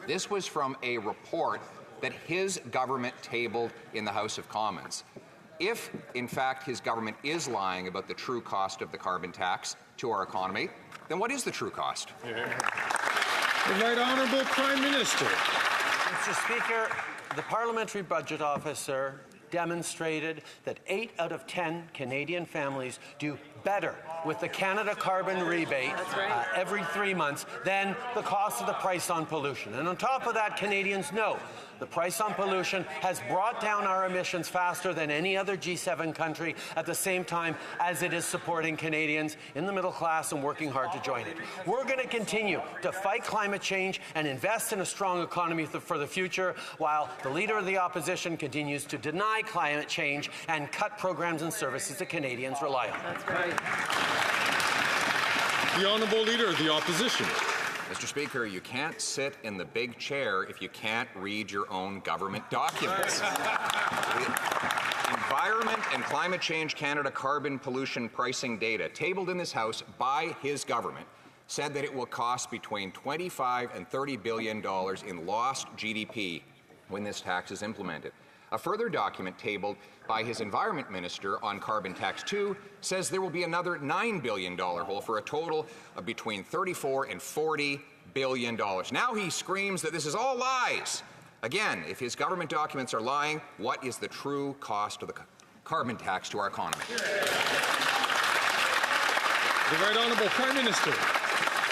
This was from a report that his government tabled in the House of Commons. if, in fact, his government is lying about the true cost of the carbon tax to our economy, then what is the true cost? The Right Honourable Prime Minister. Mr. Speaker, the Parliamentary Budget Officer demonstrated that 8 out of 10 Canadian families do better with the Canada carbon rebate every 3 months than the cost of the price on pollution. And on top of that, Canadians know the price on pollution has brought down our emissions faster than any other G7 country at the same time as it is supporting Canadians in the middle class and working hard to join it. We're going to continue to fight climate change and invest in a strong economy for the future, while the Leader of the Opposition continues to deny climate change and cut programs and services that Canadians rely on. That's right. The Honourable Leader of the Opposition. Mr. Speaker, you can't sit in the big chair if you can't read your own government documents. The Environment and Climate Change Canada carbon pollution pricing data tabled in this House by his government said that it will cost between $25 and $30 billion in lost GDP when this tax is implemented. A further document tabled by his Environment Minister on Carbon Tax 2 says there will be another $9 billion hole for a total of between $34 and $40 billion. Now he screams that this is all lies. Again, if his government documents are lying, what is the true cost of the carbon tax to our economy? The Right Honourable Prime Minister.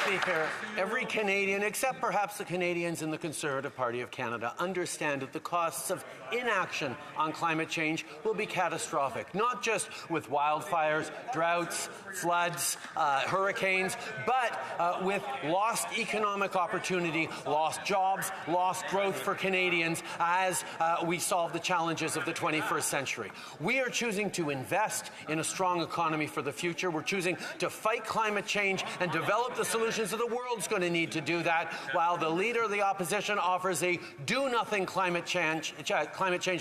Speaker, every Canadian, except perhaps the Canadians in the Conservative Party of Canada, understand that the costs of inaction on climate change will be catastrophic, not just with wildfires, droughts, floods, hurricanes, but with lost economic opportunity, lost jobs, lost growth for Canadians as we solve the challenges of the 21st century. We are choosing to invest in a strong economy for the future. We're choosing to fight climate change and develop the solutions that the world's going to need to do that, while the Leader of the Opposition offers a do-nothing climate change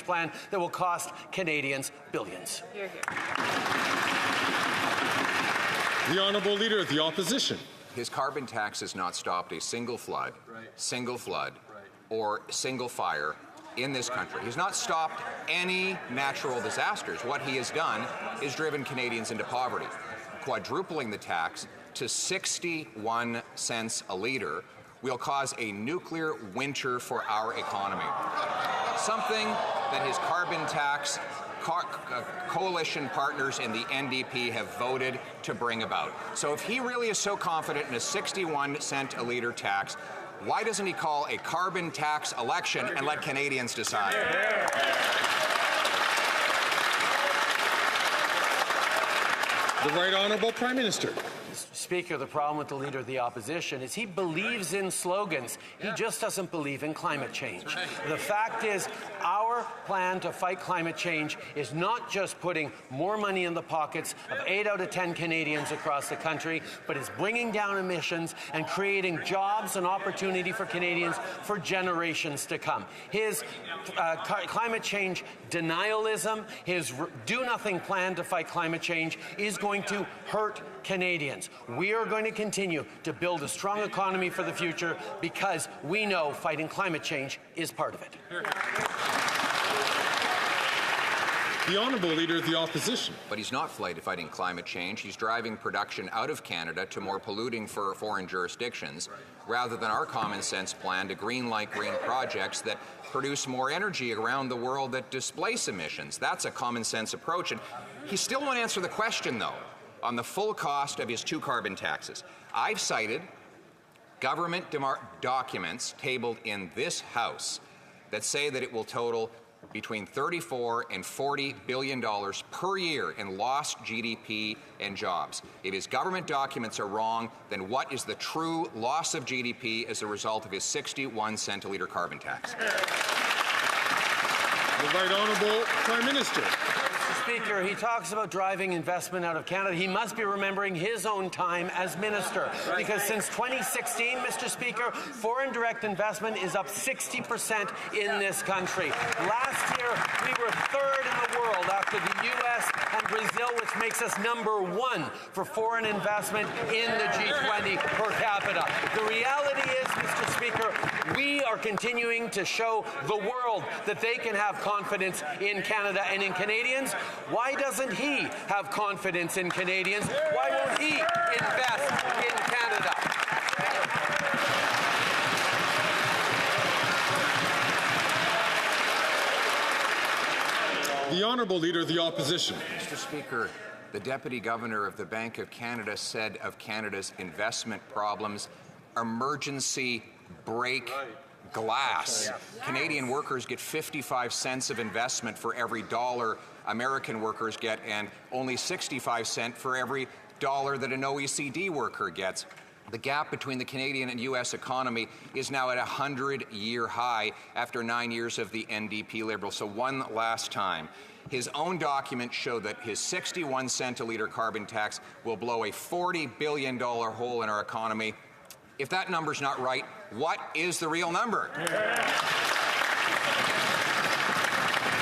plan that will cost Canadians billions. Hear, hear. The Honourable Leader of the Opposition. His carbon tax has not stopped a single flood, or single fire in this country. He's not stopped any natural disasters. What he has done is driven Canadians into poverty. Quadrupling the tax to 61 cents a litre will cause a nuclear winter for our economy. Something that his carbon tax coalition partners in the NDP have voted to bring about. So if he really is so confident in a 61 cent a litre tax, why doesn't he call a carbon tax election and let Canadians decide? The Right Honourable Prime Minister. Speaker, the problem with the Leader of the Opposition is he believes in slogans. He just doesn't believe in climate change. The fact is, our plan to fight climate change is not just putting more money in the pockets of 8 out of 10 Canadians across the country, but is bringing down emissions and creating jobs and opportunity for Canadians for generations to come. His climate change denialism, his do-nothing plan to fight climate change is going to hurt Canadians. We are going to continue to build a strong economy for the future because we know fighting climate change is part of it. The Honourable Leader of the Opposition. But he's not fighting climate change. He's driving production out of Canada to more polluting for foreign jurisdictions, rather than our common sense plan to green-light green projects that produce more energy around the world that displace emissions. That's a common sense approach. And he still won't answer the question, though, on the full cost of his 2 carbon taxes. I've cited government documents tabled in this House that say that it will total between $34 and $40 billion per year in lost GDP and jobs. If his government documents are wrong, then what is the true loss of GDP as a result of his 61 cent a litre carbon tax? The Right Honourable Prime Minister. Mr. Speaker, he talks about driving investment out of Canada. He must be remembering his own time as minister, because since 2016, Mr. Speaker, foreign direct investment is up 60% in this country. Last year, we were 3rd in the world after the U.S. and Brazil, which makes us #1 for foreign investment in the G20 per capita. The reality is, Mr. Speaker, We are continuing to show the world that they can have confidence in Canada and in Canadians. Why doesn't he have confidence in Canadians? Why won't he invest in Canada? The Honourable Leader of the Opposition. Mr. Speaker, the Deputy Governor of the Bank of Canada said of Canada's investment problems, emergency break glass. Canadian workers get 55 cents of investment for every dollar American workers get, and only 65 cents for every dollar that an OECD worker gets. The gap between the Canadian and U.S. economy is now at a 100-year high after 9 years of the NDP Liberals. So one last time, his own documents show that his 61 cent a litre carbon tax will blow a $40 billion hole in our economy. If that number's not right, what is the real number?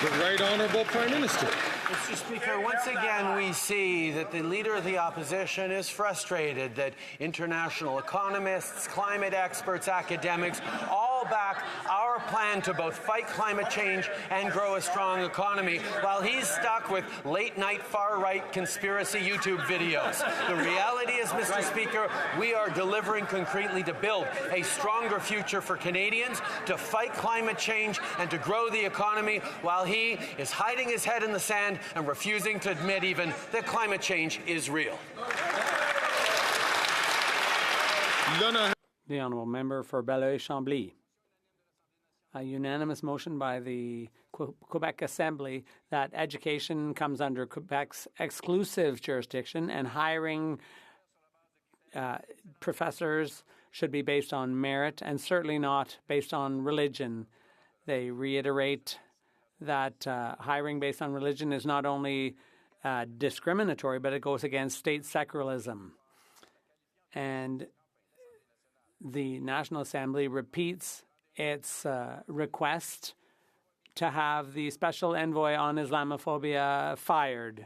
The Right Honourable Prime Minister. Mr. Speaker, once again we see that the Leader of the Opposition is frustrated that international economists, climate experts, academics all back our plan to both fight climate change and grow a strong economy, while he's stuck with late-night far-right conspiracy YouTube videos. The reality is, Mr. Speaker, we are delivering concretely to build a stronger future for Canadians, to fight climate change and to grow the economy, while he is hiding his head in the sand and refusing to admit even that climate change is real. The Honourable Member for Belleuil-Chambly. A unanimous motion by the Quebec Assembly that education comes under Quebec's exclusive jurisdiction and hiring professors should be based on merit and certainly not based on religion. They reiterate that hiring based on religion is not only discriminatory, but it goes against state secularism. And the National Assembly repeats its request to have the Special Envoy on Islamophobia fired.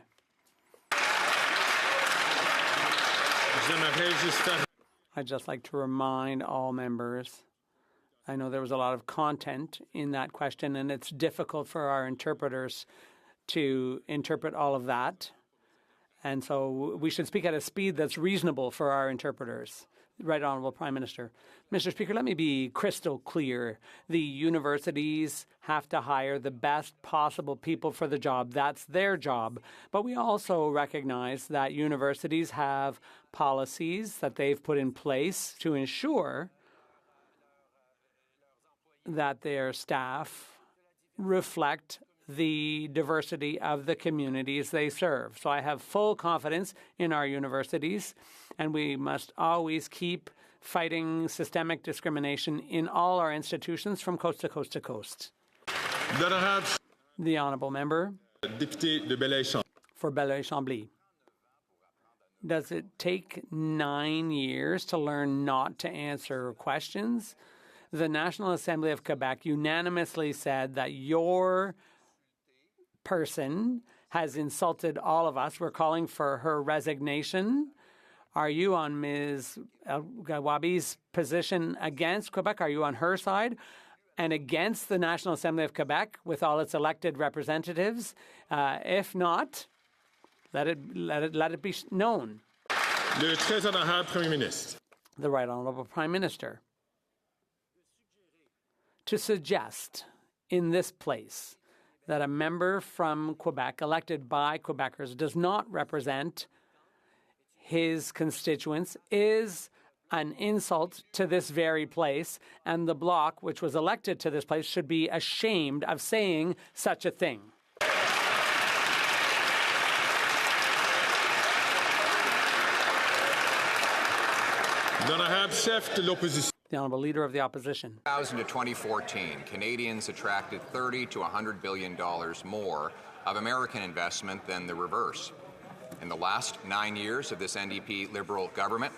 I'd just like to remind all members, I know there was a lot of content in that question, and it's difficult for our interpreters to interpret all of that. And so we should speak at a speed that's reasonable for our interpreters. Right Honourable Prime Minister. Mr. Speaker, let me be crystal clear. The universities have to hire the best possible people for the job. That's their job. But we also recognize that universities have policies that they've put in place to ensure that their staff reflect the diversity of the communities they serve. So I have full confidence in our universities, and we must always keep fighting systemic discrimination in all our institutions from coast to coast to coast. The Honourable Member for Belleuil-Chambly. Does it take 9 years to learn not to answer questions? The National Assembly of Quebec unanimously said that your person has insulted all of us. We're calling for her resignation. Are you on Ms. El-Gawabi's position against Quebec? Are you on her side and against the National Assembly of Quebec with all its elected representatives? If not, let it be known. Le Très Honorable Premier Ministre. The Right Honourable Prime Minister. To suggest in this place that a member from Quebec elected by Quebecers does not represent his constituents is an insult to this very place, and the Bloc, which was elected to this place, should be ashamed of saying such a thing. The Honourable Leader of the Opposition. 2000 to 2014, Canadians attracted $30 to $100 billion more of American investment than the reverse. In the last 9 years of this NDP Liberal government,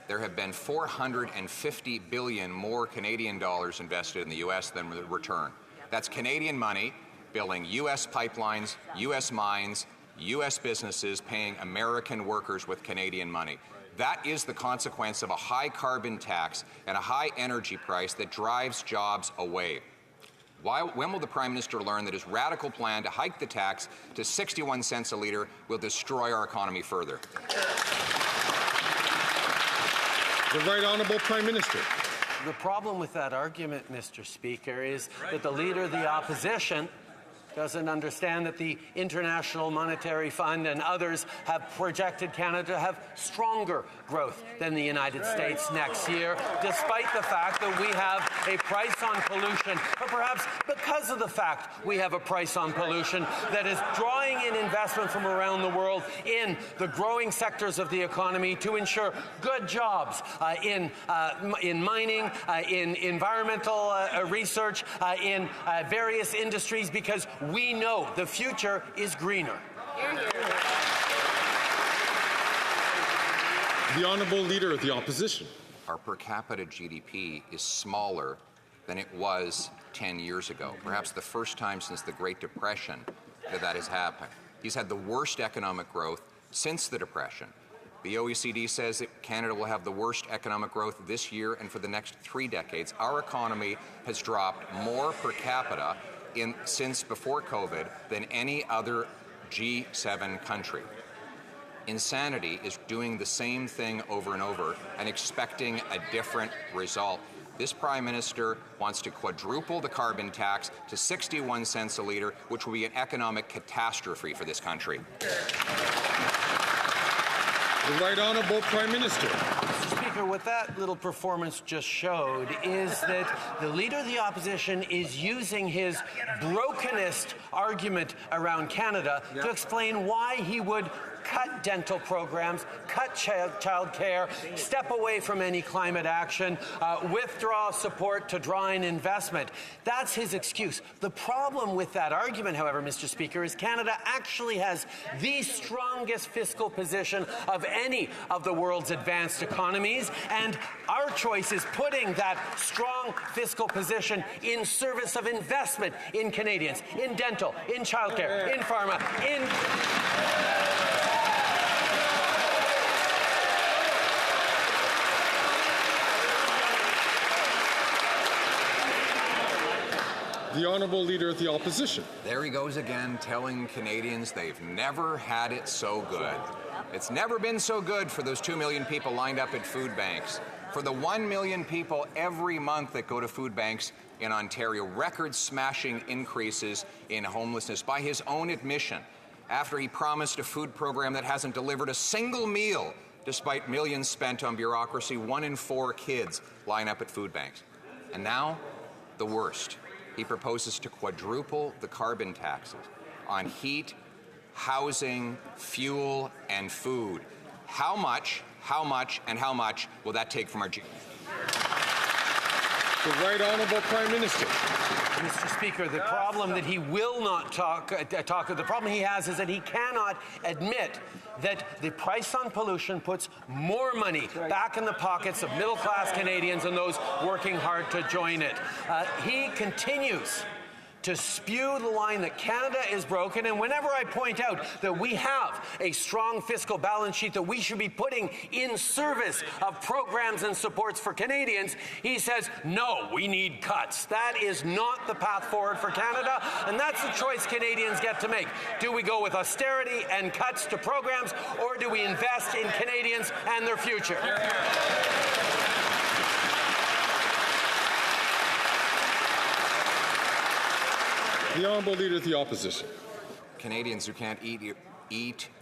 there have been $450 billion more Canadian dollars invested in the U.S. than the return. That's Canadian money building U.S. pipelines, U.S. mines, U.S. businesses paying American workers with Canadian money. That is the consequence of a high carbon tax and a high energy price that drives jobs away. When will the Prime Minister learn that his radical plan to hike the tax to 61 cents a litre will destroy our economy further? The Right Honourable Prime Minister. The problem with that argument, Mr. Speaker, is that the Leader of the Opposition doesn't understand that the International Monetary Fund and others have projected Canada to have stronger growth than the United States next year, despite the fact that we have a price on pollution, or perhaps because of the fact we have a price on pollution that is drawing in investment from around the world in the growing sectors of the economy to ensure good jobs in mining, in environmental research, in various industries, because we know the future is greener. The Honourable Leader of the Opposition. Our per capita GDP is smaller than it was 10 years ago, perhaps the first time since the Great Depression that has happened. He's had the worst economic growth since the Depression. The OECD says that Canada will have the worst economic growth this year and for the next 3 decades. Our economy has dropped more per capita since before COVID than any other G7 country. Insanity is doing the same thing over and over and expecting a different result. This Prime Minister wants to quadruple the carbon tax to 61 cents a litre, which will be an economic catastrophe for this country. The Right Honourable Prime Minister. Mr. Speaker, what that little performance just showed is that the Leader of the Opposition is using his brokenest argument around Canada to explain why he would cut dental programs, cut child care, step away from any climate action, withdraw support to draw in investment. That's his excuse. The problem with that argument, however, Mr. Speaker, is Canada actually has the strongest fiscal position of any of the world's advanced economies, and our choice is putting that strong fiscal position in service of investment in Canadians, in dental, in childcare, in pharma, in... The Honourable Leader of the Opposition. There he goes again, telling Canadians they've never had it so good. It's never been so good for those 2 million people lined up at food banks. For the 1 million people every month that go to food banks in Ontario, record-smashing increases in homelessness by his own admission, after he promised a food program that hasn't delivered a single meal, despite millions spent on bureaucracy. 1 in 4 kids line up at food banks. And now, the worst. He proposes to quadruple the carbon taxes on heat, housing, fuel, and food. How much, and how much will that take from our GDP? The Right Honourable Prime Minister. Mr. Speaker, the problem that he will not the problem he has is that he cannot admit that the price on pollution puts more money back in the pockets of middle-class Canadians and those working hard to join it. He continues to spew the line that Canada is broken, and whenever I point out that we have a strong fiscal balance sheet that we should be putting in service of programs and supports for Canadians, he says, no, we need cuts. That is not the path forward for Canada, and that's the choice Canadians get to make. Do we go with austerity and cuts to programs, or do we invest in Canadians and their future? The Honourable Leader of the Opposition. Canadians who can't eat,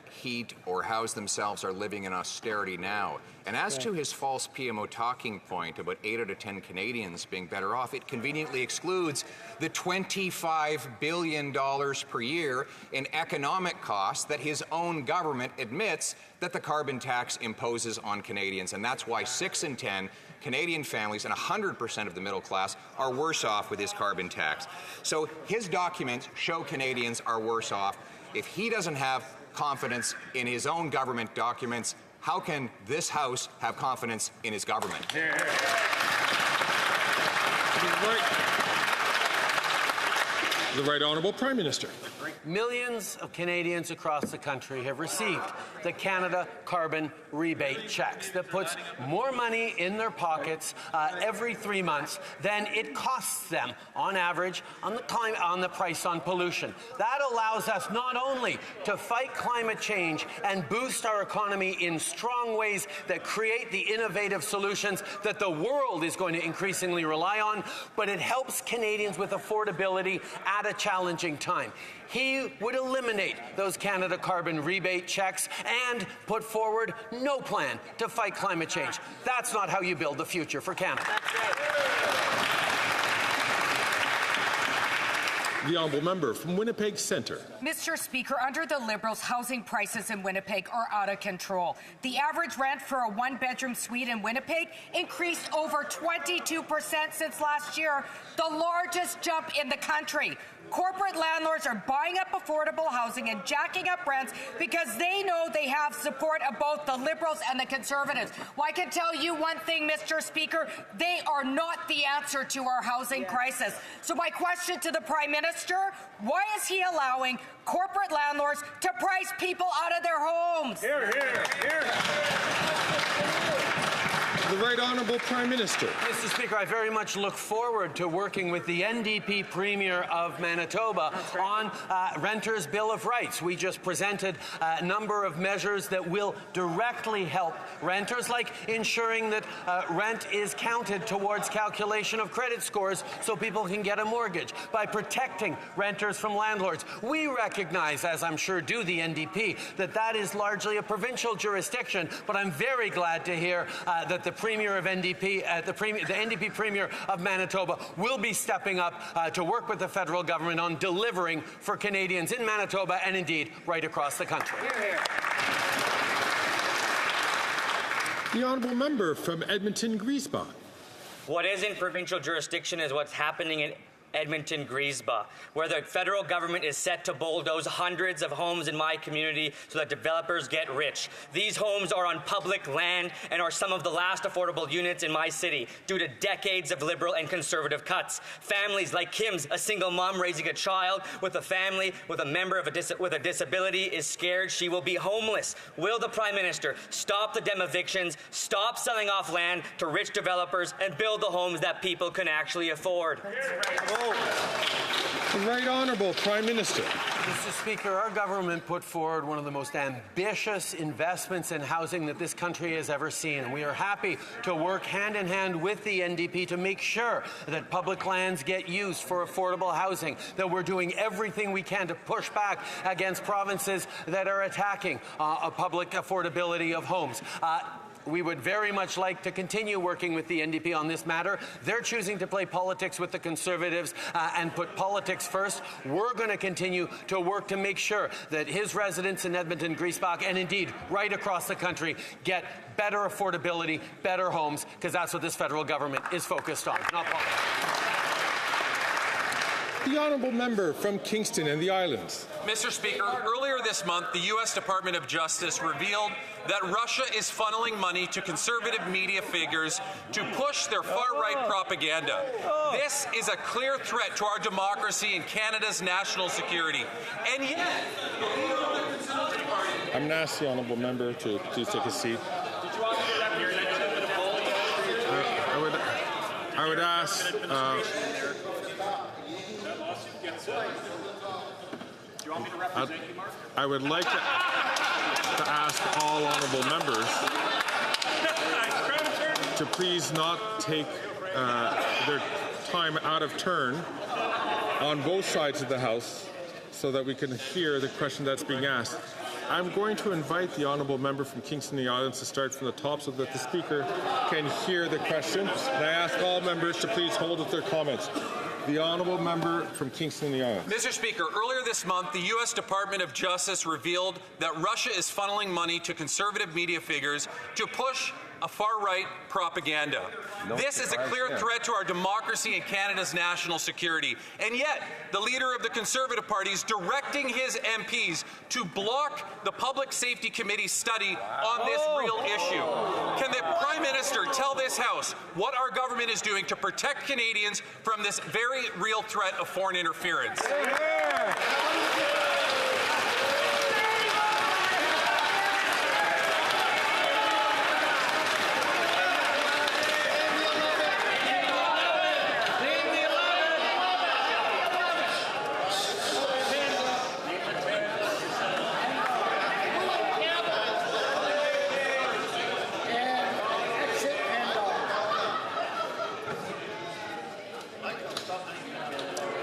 heat, or house themselves are living in austerity now. And as to his false PMO talking point about 8 out of 10 Canadians being better off, it conveniently excludes the $25 billion per year in economic costs that his own government admits that the carbon tax imposes on Canadians. And that's why 6 in 10 Canadian families and 100% of the middle class are worse off with his carbon tax. So his documents show Canadians are worse off. If he doesn't have confidence in his own government documents, how can this House have confidence in his government? The Right Honourable Prime Minister. Millions of Canadians across the country have received the Canada Carbon Rebate checks that puts more money in their pockets every 3 months than it costs them on average on the price on pollution. That allows us not only to fight climate change and boost our economy in strong ways that create the innovative solutions that the world is going to increasingly rely on, but it helps Canadians with affordability at a challenging time. He would eliminate those Canada Carbon Rebate checks and put forward no plan to fight climate change. That's not how you build the future for Canada. The Honourable Member from Winnipeg Centre. Mr. Speaker, under the Liberals, housing prices in Winnipeg are out of control. The average rent for a one-bedroom suite in Winnipeg increased over 22% since last year, the largest jump in the country. Corporate landlords are buying up affordable housing and jacking up rents because they know they have support of both the Liberals and the Conservatives. Well, I can tell you one thing, Mr. Speaker, they are not the answer to our housing crisis. So my question to the Prime Minister, why is he allowing corporate landlords to price people out of their homes? Hear, hear, hear. The Right Honourable Prime Minister. Mr. Speaker, I very much look forward to working with the NDP Premier of Manitoba on Renters' Bill of Rights. We just presented a number of measures that will directly help renters, like ensuring that rent is counted towards calculation of credit scores so people can get a mortgage, by protecting renters from landlords. We recognize, as I'm sure do the NDP, that that is largely a provincial jurisdiction, but I'm very glad to hear that the Premier of NDP, the NDP Premier of Manitoba will be stepping up to work with the federal government on delivering for Canadians in Manitoba and indeed right across the country. The Honourable Member from Edmonton-Griesbach. What is in provincial jurisdiction is what's happening in Edmonton-Griesbach, where the federal government is set to bulldoze hundreds of homes in my community so that developers get rich. These homes are on public land and are some of the last affordable units in my city due to decades of Liberal and Conservative cuts. Families like Kim's, a single mom raising a child with a family with a member with a disability, is scared she will be homeless. Will the Prime Minister stop the dem evictions, stop selling off land to rich developers, and build the homes that people can actually afford? The Right Honourable Prime Minister. Mr. Speaker, our government put forward one of the most ambitious investments in housing that this country has ever seen. And we are happy to work hand in hand with the NDP to make sure that public lands get used for affordable housing, that we're doing everything we can to push back against provinces that are attacking public affordability of homes. We would very much like to continue working with the NDP on this matter. They're choosing to play politics with the Conservatives and put politics first. We're going to continue to work to make sure that his residents in Edmonton-Griesbach and indeed right across the country get better affordability, better homes, because that's what this federal government is focused on, not politics. The Honourable Member from Kingston and the Islands. Mr. Speaker, earlier this month, the U.S. Department of Justice revealed that Russia is funneling money to conservative media figures to push their far-right propaganda. This is a clear threat to our democracy and Canada's national security. And yet, I'm going to ask the Honourable Member to please take a seat. I would ask... I would like to ask all honourable members to please not take their time out of turn on both sides of the House so that we can hear the question that's being asked. I'm going to invite the honourable member from Kingston and the Islands to start from the top so that the Speaker can hear the question. And I ask all members to please hold with their comments. The honourable member from Kingston and the Islands. Mr. Speaker, earlier this month, the U.S. Department of Justice revealed that Russia is funneling money to conservative media figures to push a far-right propaganda. This is a clear threat to our democracy and Canada's national security. And yet, the leader of the Conservative Party is directing his MPs to block the Public Safety Committee's study on this real issue. Can the Prime Minister tell this House what our government is doing to protect Canadians from this very real threat of foreign interference?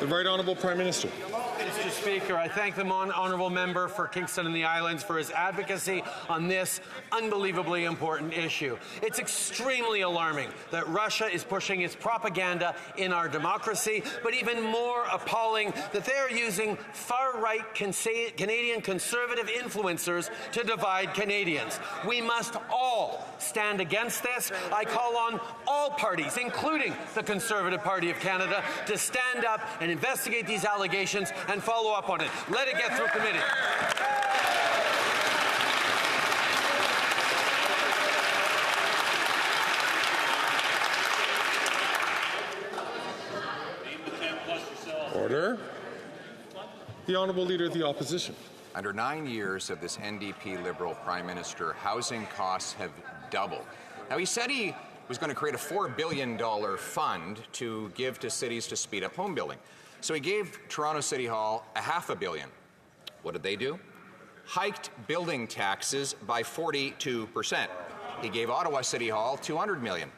The Right Honourable Prime Minister. Mr. Speaker, I thank the honourable member for Kingston and the Islands for his advocacy on this unbelievably important issue. It's extremely alarming that Russia is pushing its propaganda in our democracy, but even more appalling that they are using far-right Canadian conservative influencers to divide Canadians. We must all stand against this. I call on all parties, including the Conservative Party of Canada, to stand up and investigate these allegations and follow up on it. Let it get through committee. Order. The Honourable Leader of the Opposition. Under 9 years of this NDP Liberal Prime Minister, housing costs have doubled. Now, he said he was going to create a $4 billion fund to give to cities to speed up home building. So he gave Toronto City Hall $500 million. What did they do? Hiked building taxes by 42%. He gave Ottawa City Hall $200 million,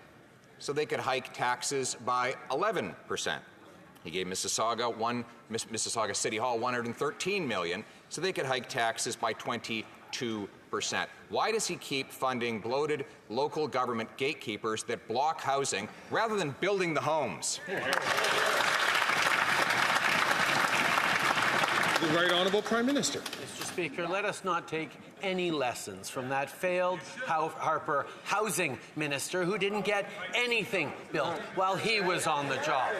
so they could hike taxes by 11%. He gave Mississauga City Hall $113 million, so they could hike taxes by 22%. Why does he keep funding bloated local government gatekeepers that block housing rather than building the homes? The Right Honourable Prime Minister. Mr. Speaker, let us not take any lessons from that failed Harper housing minister who didn't get anything built while he was on the job.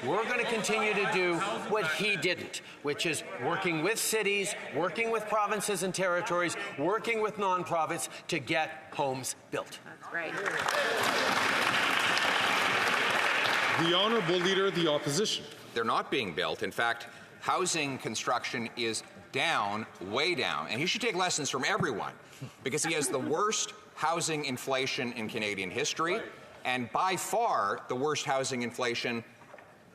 We're going to continue to do what he didn't, which is working with cities, working with provinces and territories, working with nonprofits to get homes built. That's right. The Honourable Leader of the Opposition. They're not being built. In fact, housing construction is down, way down. And he should take lessons from everyone because he has the worst housing inflation in Canadian history and by far the worst housing inflation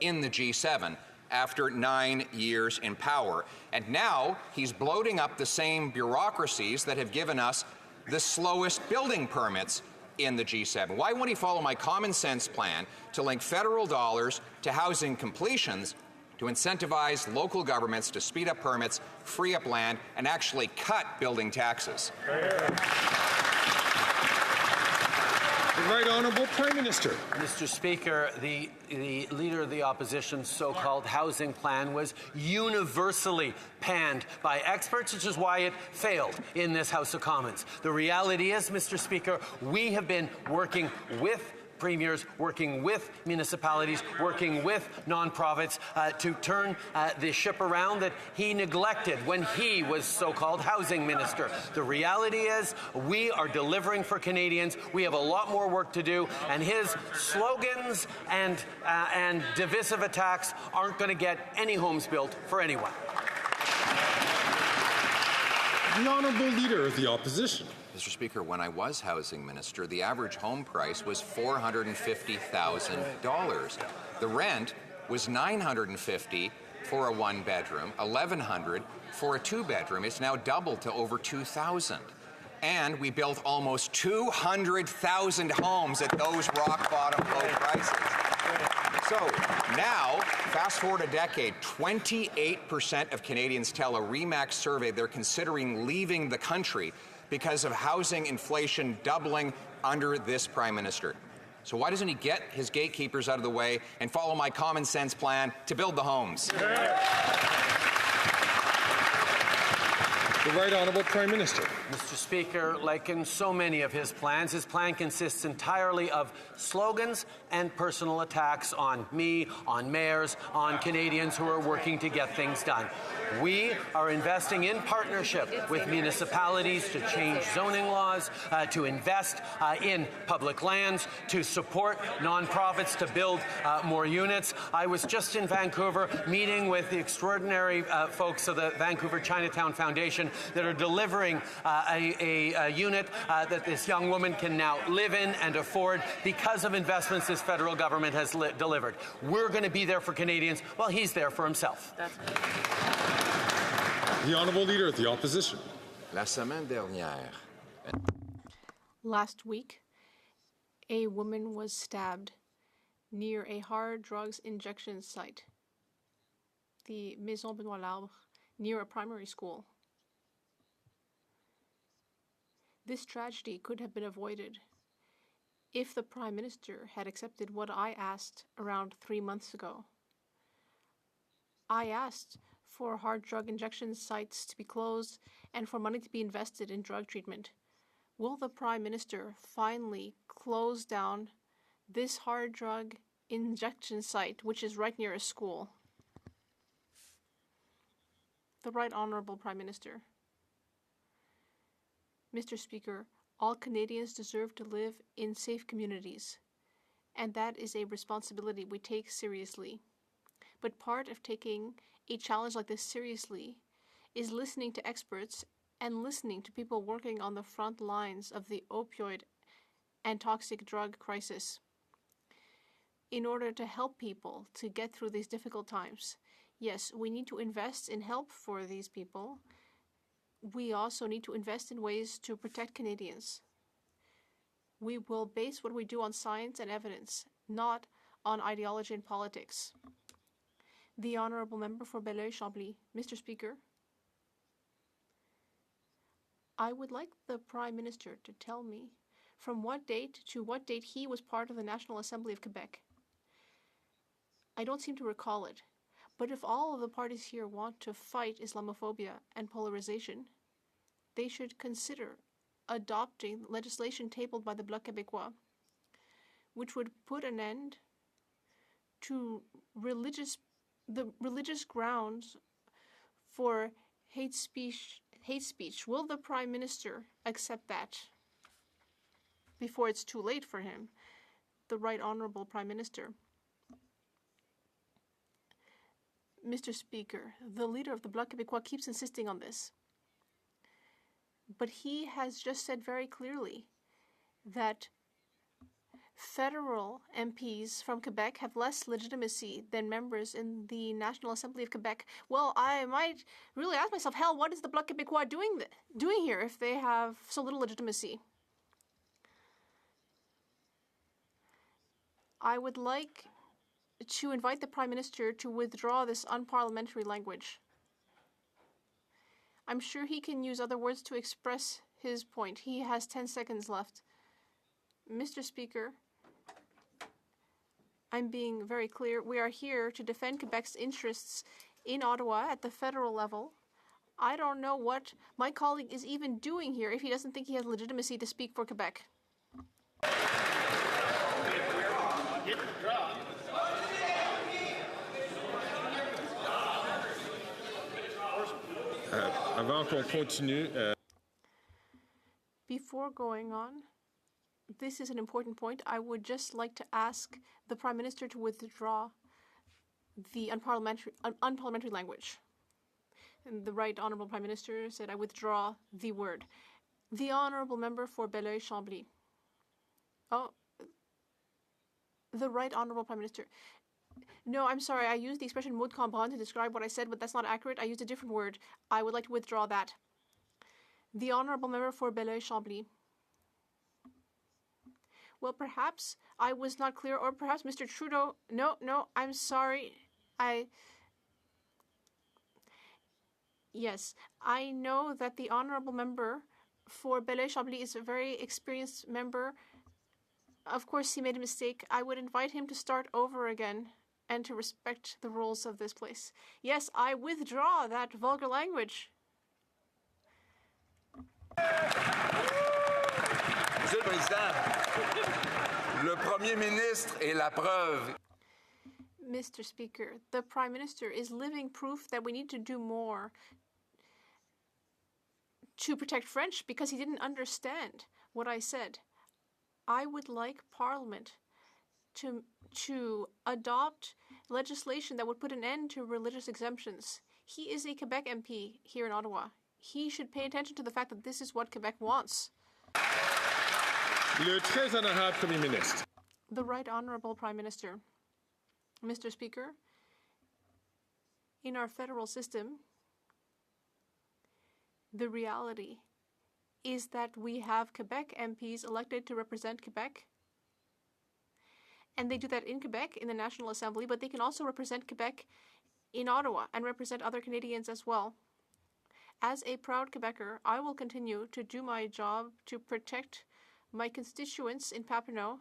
in the G7 after 9 years in power. And now he's bloating up the same bureaucracies that have given us the slowest building permits in the G7. Why won't he follow my common sense plan to link federal dollars to housing completions to incentivize local governments to speed up permits, free up land, and actually cut building taxes? The Right Honourable Prime Minister. Mr. Speaker, the Leader of the Opposition's so-called housing plan was universally panned by experts, which is why it failed in this House of Commons. The reality is, Mr. Speaker, we have been working with premiers, working with municipalities, working with nonprofits to turn the ship around that he neglected when he was so-called housing minister. The reality is we are delivering for Canadians. We have a lot more work to do, and his slogans and divisive attacks aren't going to get any homes built for anyone. The Honourable Leader of the Opposition. Mr. Speaker, when I was housing minister, the average home price was $450,000. The rent was $950 for a one-bedroom, $1,100 for a two-bedroom. It's now doubled to over $2,000. And we built almost 200,000 homes at those rock-bottom low prices. So now, fast forward a decade, 28% of Canadians tell a RE/MAX survey they're considering leaving the country because of housing inflation doubling under this Prime Minister. So why doesn't he get his gatekeepers out of the way and follow my common sense plan to build the homes? The The Right Honourable Prime Minister. Mr. Speaker, like in so many of his plan consists entirely of slogans and personal attacks on me, on mayors, on Canadians who are working to get things done. We are investing in partnership with municipalities to change zoning laws, to invest in public lands, to support nonprofits to build more units. I was just in Vancouver meeting with the extraordinary folks of the Vancouver Chinatown Foundation that are delivering a unit that this young woman can now live in and afford because of investments this federal government has delivered. We're going to be there for Canadians while he's there for himself. The Honourable Leader of the Opposition. La semaine dernière. Last week, a woman was stabbed near a hard drugs injection site, the Maison Benoît Labre, near a primary school. This tragedy could have been avoided if the Prime Minister had accepted what I asked around 3 months ago. I asked for hard drug injection sites to be closed and for money to be invested in drug treatment. Will the Prime Minister finally close down this hard drug injection site, which is right near a school? The Right Honourable Prime Minister. Mr. Speaker, all Canadians deserve to live in safe communities, and that is a responsibility we take seriously. But part of taking a challenge like this seriously is listening to experts and listening to people working on the front lines of the opioid and toxic drug crisis in order to help people to get through these difficult times. Yes, we need to invest in help for these people. We also need to invest in ways to protect Canadians. We will base what we do on science and evidence, not on ideology and politics. The Honourable Member for Belleuil-Chambly. Mr. Speaker, I would like the Prime Minister to tell me from what date to what date he was part of the National Assembly of Quebec. I don't seem to recall it, but if all of the parties here want to fight Islamophobia and polarization, they should consider adopting legislation tabled by the Bloc Québécois, which would put an end to the religious grounds for hate speech. Will the Prime Minister accept that before it's too late for him? The Right Honourable Prime Minister. Mr. Speaker, the leader of the Bloc Québécois keeps insisting on this. But he has just said very clearly that federal MPs from Quebec have less legitimacy than members in the National Assembly of Quebec. Well, I might really ask myself, hell, what is the Bloc Québécois doing here if they have so little legitimacy? I would like to invite the Prime Minister to withdraw this unparliamentary language. I'm sure he can use other words to express his point. He has 10 seconds left. Mr. Speaker, I'm being very clear. We are here to defend Quebec's interests in Ottawa at the federal level. I don't know what my colleague is even doing here if he doesn't think he has legitimacy to speak for Quebec. Avant qu'on continue, Before going on, this is an important point. I would just like to ask the Prime Minister to withdraw the unparliamentary language. And the Right Honourable Prime Minister said, I withdraw the word. The Honourable Member for Belleuil-Chambly. Oh, the Right Honourable Prime Minister. No, I'm sorry. I used the expression mot de campagne to describe what I said, but that's not accurate. I used a different word. I would like to withdraw that. The Honourable Member for Belleuil-Chambly. Well, perhaps I was not clear, or perhaps Mr. Trudeau... No, I'm sorry. Yes, I know that the Honourable Member for Belleuil-Chambly is a very experienced member. Of course, he made a mistake. I would invite him to start over again and to respect the rules of this place. Yes, I withdraw that vulgar language. Monsieur le Président, le Premier ministre est la preuve. Mr. Speaker, the Prime Minister is living proof that we need to do more to protect French because he didn't understand what I said. I would like Parliament to adopt legislation that would put an end to religious exemptions. He is a Quebec MP here in Ottawa. He should pay attention to the fact that this is what Quebec wants. Le très honorable Premier ministre. The Right Honourable Prime Minister. Mr. Speaker, in our federal system, the reality is that we have Quebec MPs elected to represent Quebec, and they do that in Quebec in the National Assembly, but they can also represent Quebec in Ottawa and represent other Canadians as well. As a proud Quebecer, I will continue to do my job to protect my constituents in Papineau,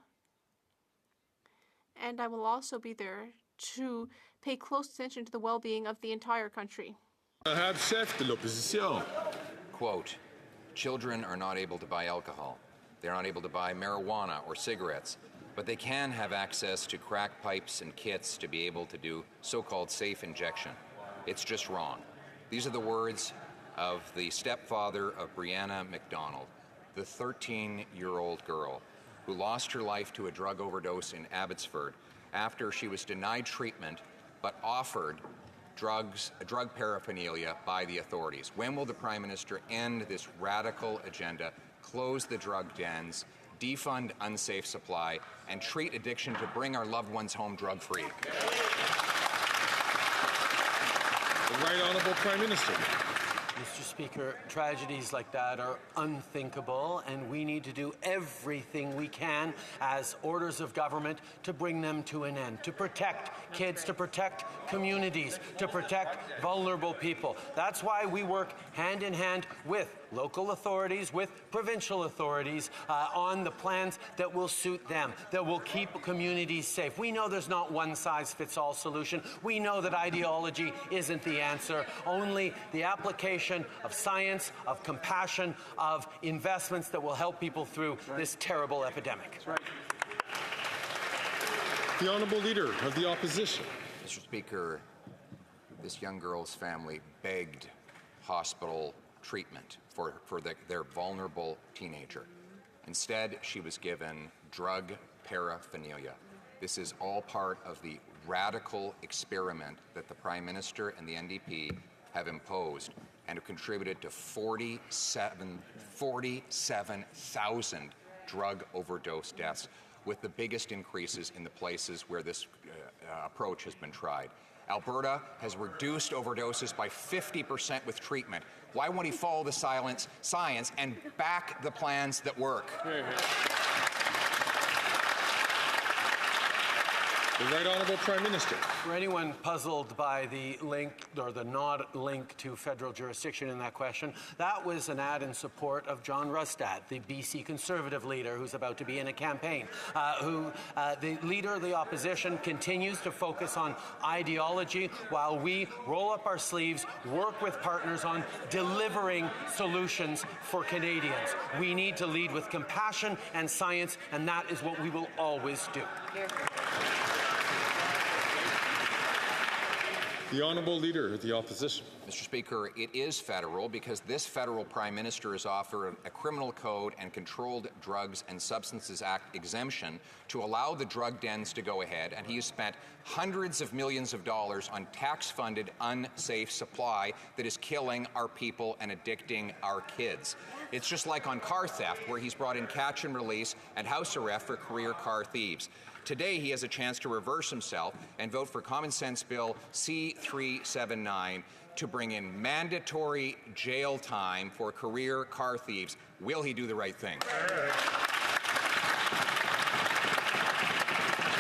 and I will also be there to pay close attention to the well-being of the entire country. Honorable chef de l'opposition. Quote, children are not able to buy alcohol. They're not able to buy marijuana or cigarettes, but they can have access to crack pipes and kits to be able to do so-called safe injection. It's just wrong. These are the words of the stepfather of Brianna McDonald, the 13-year-old girl who lost her life to a drug overdose in Abbotsford after she was denied treatment but offered drug paraphernalia by the authorities. When will the Prime Minister end this radical agenda, close the drug dens, defund unsafe supply, and treat addiction to bring our loved ones home drug-free? The Right Honourable Prime Minister. Mr. Speaker, tragedies like that are unthinkable, and we need to do everything we can as orders of government to bring them to an end, to protect kids, to protect communities, to protect vulnerable people. That's why we work hand in hand with local authorities, with provincial authorities on the plans that will suit them, that will keep communities safe. We know there's not one-size-fits-all solution. We know that ideology isn't the answer. Only the application of science, of compassion, of investments that will help people through this terrible epidemic. The Honourable Leader of the Opposition. Mr. Speaker, this young girl's family begged hospital treatment for their vulnerable teenager. Instead, she was given drug paraphernalia. This is all part of the radical experiment that the Prime Minister and the NDP have imposed and have contributed to 47,000 drug overdose deaths, with the biggest increases in the places where this approach has been tried. Alberta has reduced overdoses by 50% with treatment. Why won't he follow the science and back the plans that work? The Right Honourable Prime Minister. For anyone puzzled by the link or the not link to federal jurisdiction in that question, that was an ad in support of John Rustad, the BC Conservative leader who's about to be in a campaign, the leader of the opposition continues to focus on ideology while we roll up our sleeves, work with partners on delivering solutions for Canadians. We need to lead with compassion and science, and that is what we will always do. The Honourable Leader of the Opposition. Mr. Speaker, it is federal because this federal Prime Minister has offered a criminal code and Controlled Drugs and Substances Act exemption to allow the drug dens to go ahead, and he has spent hundreds of millions of dollars on tax-funded, unsafe supply that is killing our people and addicting our kids. It's just like on car theft, where he's brought in catch and release and house arrest for career car thieves. Today, he has a chance to reverse himself and vote for Common Sense Bill C-379 to bring in mandatory jail time for career car thieves. Will he do the right thing?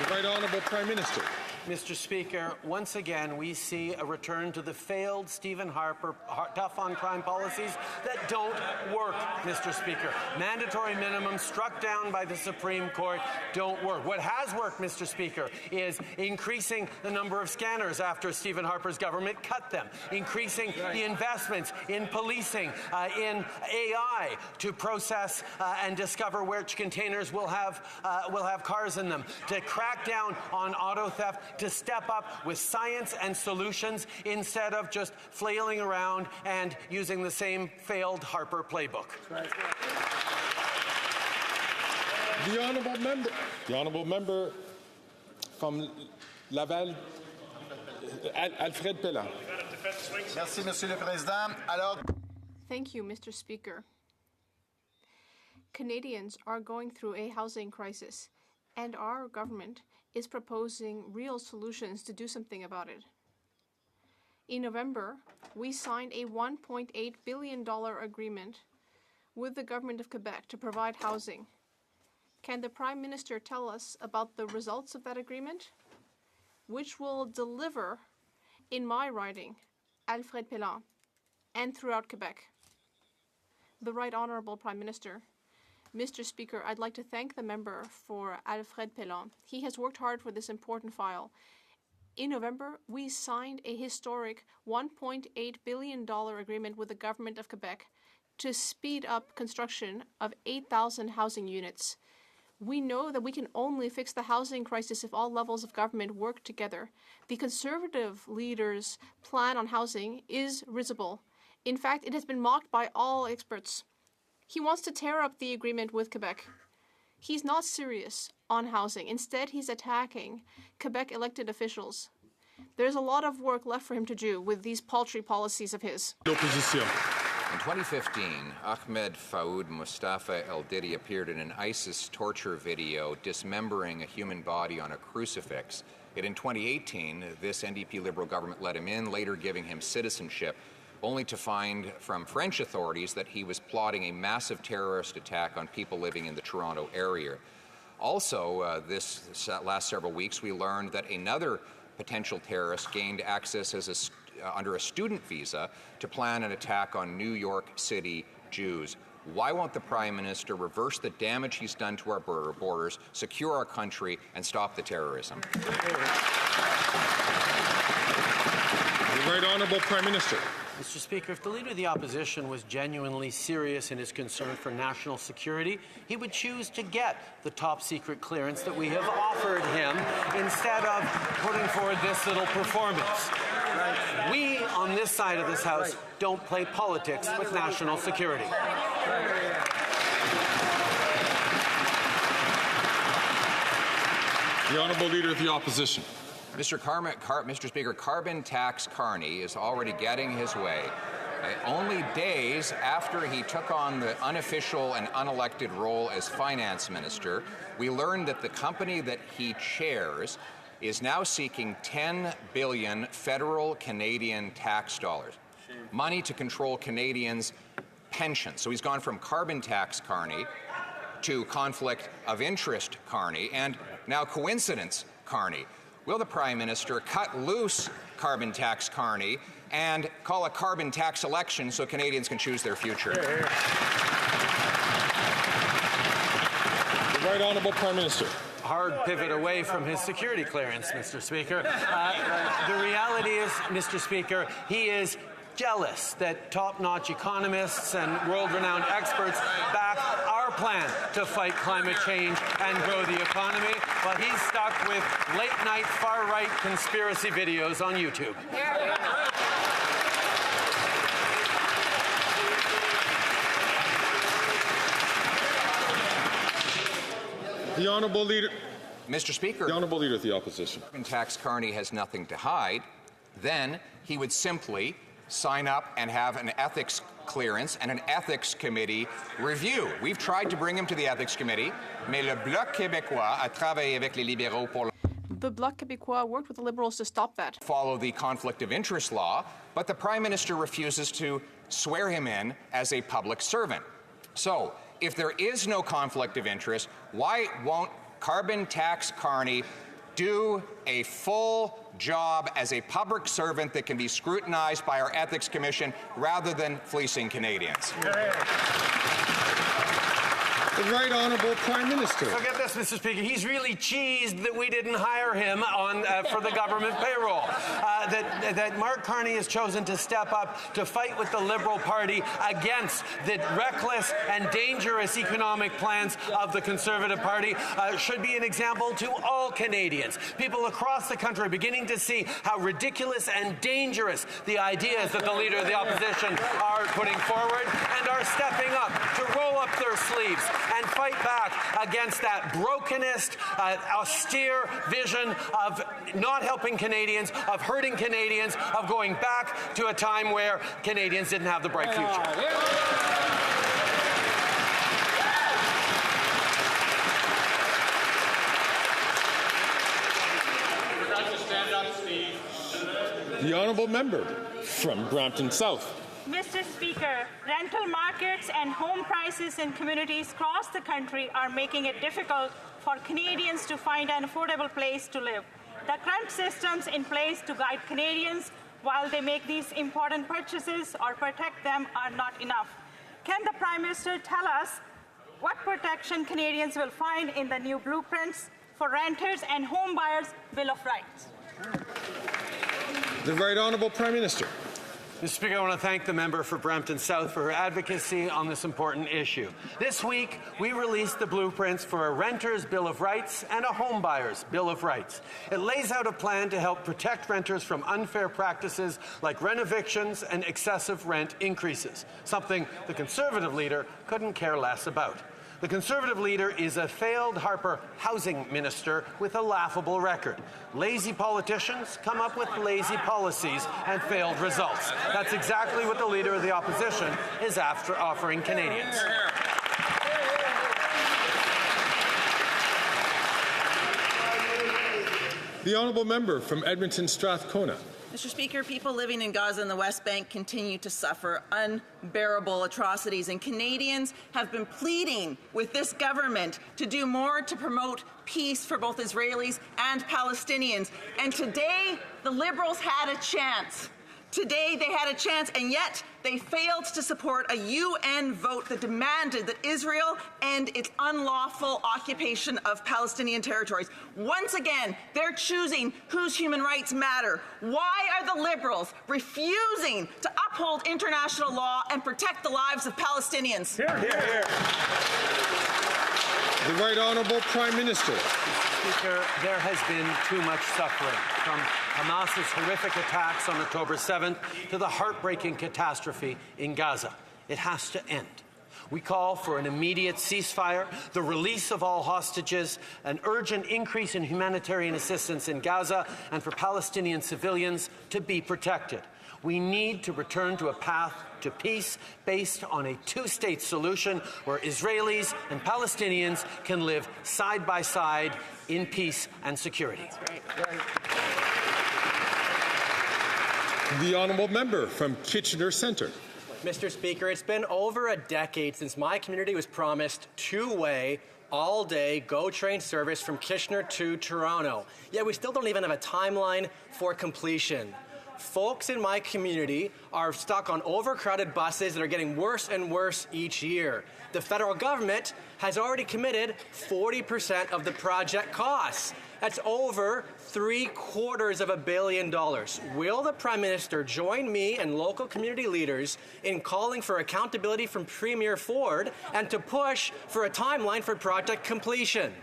The Right Honourable Prime Minister. Mr. Speaker, once again, we see a return to the failed Stephen Harper tough-on-crime policies that don't work, Mr. Speaker. Mandatory minimums struck down by the Supreme Court don't work. What has worked, Mr. Speaker, is increasing the number of scanners after Stephen Harper's government cut them, increasing the investments in policing, in AI to process and discover which containers will have cars in them, to crack down on auto theft, to step up with science and solutions instead of just flailing around and using the same failed Harper playbook. The honourable member from Laval, Alfred Pellan. Merci, Monsieur le Président. Alors... Thank you, Mr. Speaker. Canadians are going through a housing crisis, and our government is proposing real solutions to do something about it. In November, we signed a $1.8 billion agreement with the government of Quebec to provide housing. Can the Prime Minister tell us about the results of that agreement, which will deliver in my riding, Alfred Pellan, and throughout Quebec? The Right Honourable Prime Minister. Mr. Speaker, I'd like to thank the member for Alfred Pellan. He has worked hard for this important file. In November, we signed a historic $1.8 billion agreement with the government of Quebec to speed up construction of 8,000 housing units. We know that we can only fix the housing crisis if all levels of government work together. The Conservative leader's plan on housing is risible. In fact, it has been mocked by all experts. He wants to tear up the agreement with Quebec. He's not serious on housing. Instead, he's attacking Quebec elected officials. There's a lot of work left for him to do with these paltry policies of his. L'opposition. In 2015, Ahmed Faoud Mustafa El-Didi appeared in an ISIS torture video dismembering a human body on a crucifix. Yet in 2018, this NDP Liberal government let him in, later giving him citizenship, only to find from French authorities that he was plotting a massive terrorist attack on people living in the Toronto area. Also, this last several weeks, we learned that another potential terrorist gained access as under a student visa to plan an attack on New York City Jews. Why won't the Prime Minister reverse the damage he's done to our borders, secure our country, and stop the terrorism? The Right Honourable Prime Minister. Mr. Speaker, if the Leader of the Opposition was genuinely serious in his concern for national security, he would choose to get the top-secret clearance that we have offered him instead of putting forward this little performance. We, on this side of this House, don't play politics with national security. The Honourable Leader of the Opposition. Mr. Speaker, Carbon Tax Carney is already getting his way. Only days after he took on the unofficial and unelected role as finance minister, we learned that the company that he chairs is now seeking $10 billion federal Canadian tax dollars, money to control Canadians' pensions. So he's gone from Carbon Tax Carney to Conflict of Interest Carney, and now Coincidence Carney. Will the Prime Minister cut loose Carbon Tax Carney and call a carbon tax election so Canadians can choose their future? The Right Honourable Prime Minister. Hard pivot away from his security clearance, Mr. Speaker. The reality is, Mr. Speaker, he is jealous that top-notch economists and world-renowned experts back our plan to fight climate change and grow the economy, but he's stuck with late-night far-right conspiracy videos on YouTube. The Honourable Leader. Mr. Speaker. The Honourable Leader of the Opposition. Carbon Tax Carney has nothing to hide. Then he would simply sign up and have an ethics clearance and an ethics committee review. We've tried to bring him to the ethics committee, mais le Bloc québécois a travaillé avec les libéraux pour The Bloc québécois worked with the Liberals to stop that. Follow the conflict of interest law, but the Prime Minister refuses to swear him in as a public servant. So, if there is no conflict of interest, why won't Carbon Tax Carney do a full job as a public servant that can be scrutinized by our Ethics Commission rather than fleecing Canadians. The Right Honourable Prime Minister. So get this, Mr. Speaker. He's really cheesed that we didn't hire him for the government payroll. That Mark Carney has chosen to step up to fight with the Liberal Party against the reckless and dangerous economic plans of the Conservative Party should be an example to all Canadians. People across the country are beginning to see how ridiculous and dangerous the ideas that the Leader of the Opposition are putting forward and are stepping up to roll up their sleeves and fight back against that brokenest, austere vision of not helping Canadians, of hurting Canadians, of going back to a time where Canadians didn't have the bright future. The Honourable Member from Brampton South. Mr. Speaker, rental markets and home prices in communities across the country are making it difficult for Canadians to find an affordable place to live. The current systems in place to guide Canadians while they make these important purchases or protect them are not enough. Can the Prime Minister tell us what protection Canadians will find in the new blueprints for renters and home buyers' Bill of Rights? The Right Honourable Prime Minister. Mr. Speaker, I want to thank the member for Brampton South for her advocacy on this important issue. This week, we released the blueprints for a renter's Bill of Rights and a home buyer's Bill of Rights. It lays out a plan to help protect renters from unfair practices like rent evictions and excessive rent increases, something the Conservative leader couldn't care less about. The Conservative leader is a failed Harper housing minister with a laughable record. Lazy politicians come up with lazy policies and failed results. That's exactly what the Leader of the Opposition is after offering Canadians. The Honourable Member from Edmonton Strathcona. Mr. Speaker, people living in Gaza and the West Bank continue to suffer unbearable atrocities, and Canadians have been pleading with this government to do more to promote peace for both Israelis and Palestinians. And today, the Liberals had a chance. Today, they had a chance, and yet they failed to support a UN vote that demanded that Israel end its unlawful occupation of Palestinian territories. Once again, they're choosing whose human rights matter. Why are the Liberals refusing to uphold international law and protect the lives of Palestinians? Hear, hear, hear. The Right Honourable Prime Minister. Speaker, there has been too much suffering, from Hamas's horrific attacks on October 7th to the heartbreaking catastrophe in Gaza. It has to end. We call for an immediate ceasefire, the release of all hostages, an urgent increase in humanitarian assistance in Gaza, and for Palestinian civilians to be protected. We need to return to a path to peace based on a two-state solution where Israelis and Palestinians can live side by side in peace and security. The Honourable Member from Kitchener Centre. Mr. Speaker, it's been over a decade since my community was promised two-way, all-day GO train service from Kitchener to Toronto. Yet we still don't even have a timeline for completion. Folks in my community are stuck on overcrowded buses that are getting worse and worse each year. The federal government has already committed 40% of the project costs. That's over $750 million. Will the Prime Minister join me and local community leaders in calling for accountability from Premier Ford and to push for a timeline for project completion?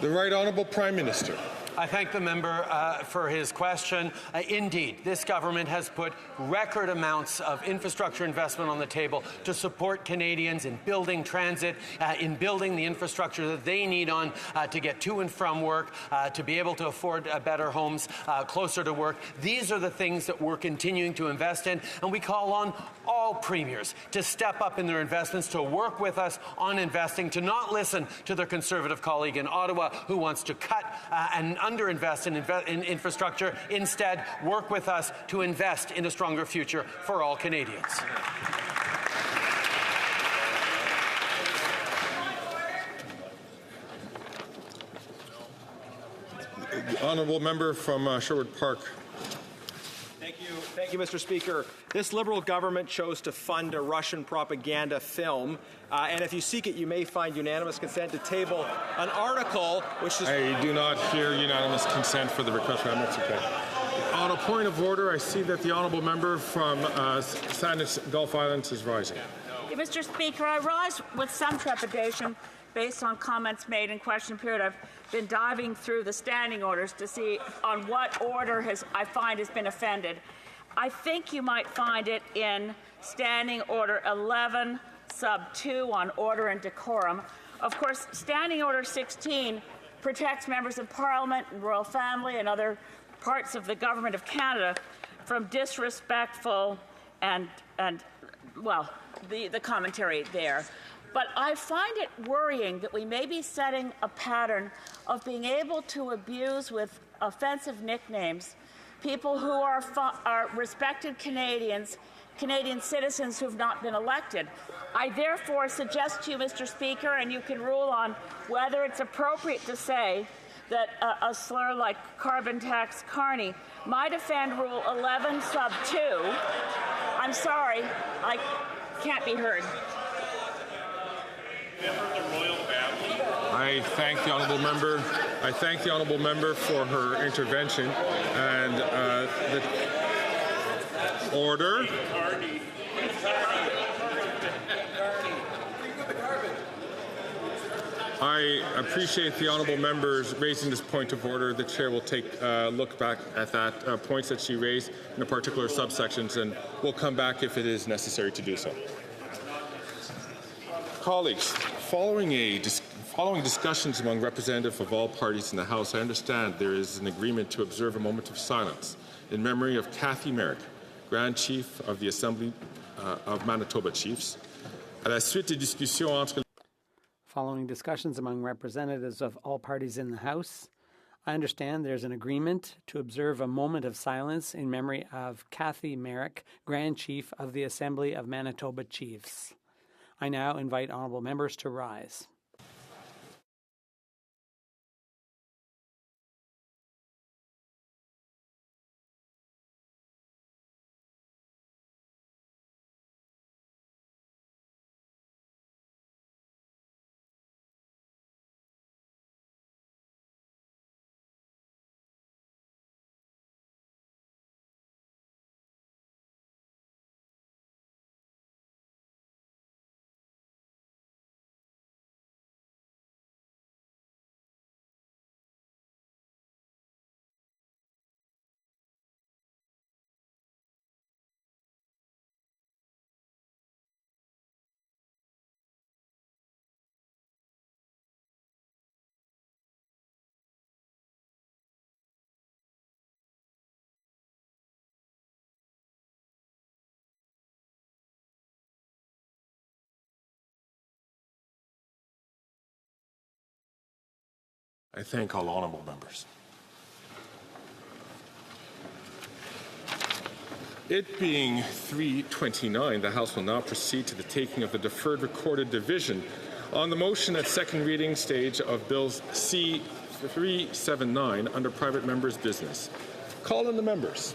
The Right Honourable Prime Minister. I thank the member for his question. Indeed, this government has put record amounts of infrastructure investment on the table to support Canadians in building transit, in building the infrastructure that they need on to get to and from work, to be able to afford better homes closer to work. These are the things that we're continuing to invest in, and we call on all premiers to step up in their investments, to work with us on investing, to not listen to their Conservative colleague in Ottawa who wants to cut and underinvest in infrastructure. Instead, work with us to invest in a stronger future for all Canadians. The honourable member from Sherwood Park. Thank you, Mr. Speaker. This Liberal government chose to fund a Russian propaganda film, and if you seek it, you may find unanimous consent to table an article which is... I do not hear unanimous consent for the request. That's okay. On a point of order, I see that the honourable member from Sandwich Gulf Islands is rising. Mr. Speaker, I rise with some trepidation based on comments made in question period. I've been diving through the standing orders to see on what order I find has been offended. I think you might find it in Standing Order 11, Sub 2 on order and decorum. Of course, Standing Order 16 protects members of Parliament and royal family and other parts of the Government of Canada from disrespectful and well, the commentary there. But I find it worrying that we may be setting a pattern of being able to abuse with offensive nicknames people who are respected Canadians, Canadian citizens who have not been elected. I therefore suggest to you, Mr. Speaker, and you can rule on whether it's appropriate to say that a slur like carbon tax carney might offend Rule 11, Sub 2. I'm sorry, I can't be heard. I thank the honourable member. I thank the honourable member for her intervention and the order. I appreciate the honourable members raising this point of order. The chair will take a look back at that points that she raised in the particular subsections, and we'll come back if it is necessary to do so. Colleagues, following discussions among representatives of all parties in the House, I understand there is an agreement to observe a moment of silence in memory of Cathy Merrick, Grand Chief of the Assembly of Manitoba Chiefs. À la suite des discussions entre Following discussions among representatives of all parties in the House, I understand there's an agreement to observe a moment of silence in memory of Cathy Merrick, Grand Chief of the Assembly of Manitoba Chiefs. I now invite honourable members to rise. I thank all honourable members. It being 3:29, the House will now proceed to the taking of the deferred recorded division on the motion at second reading stage of Bills C-379 under private members' business. Call in the members.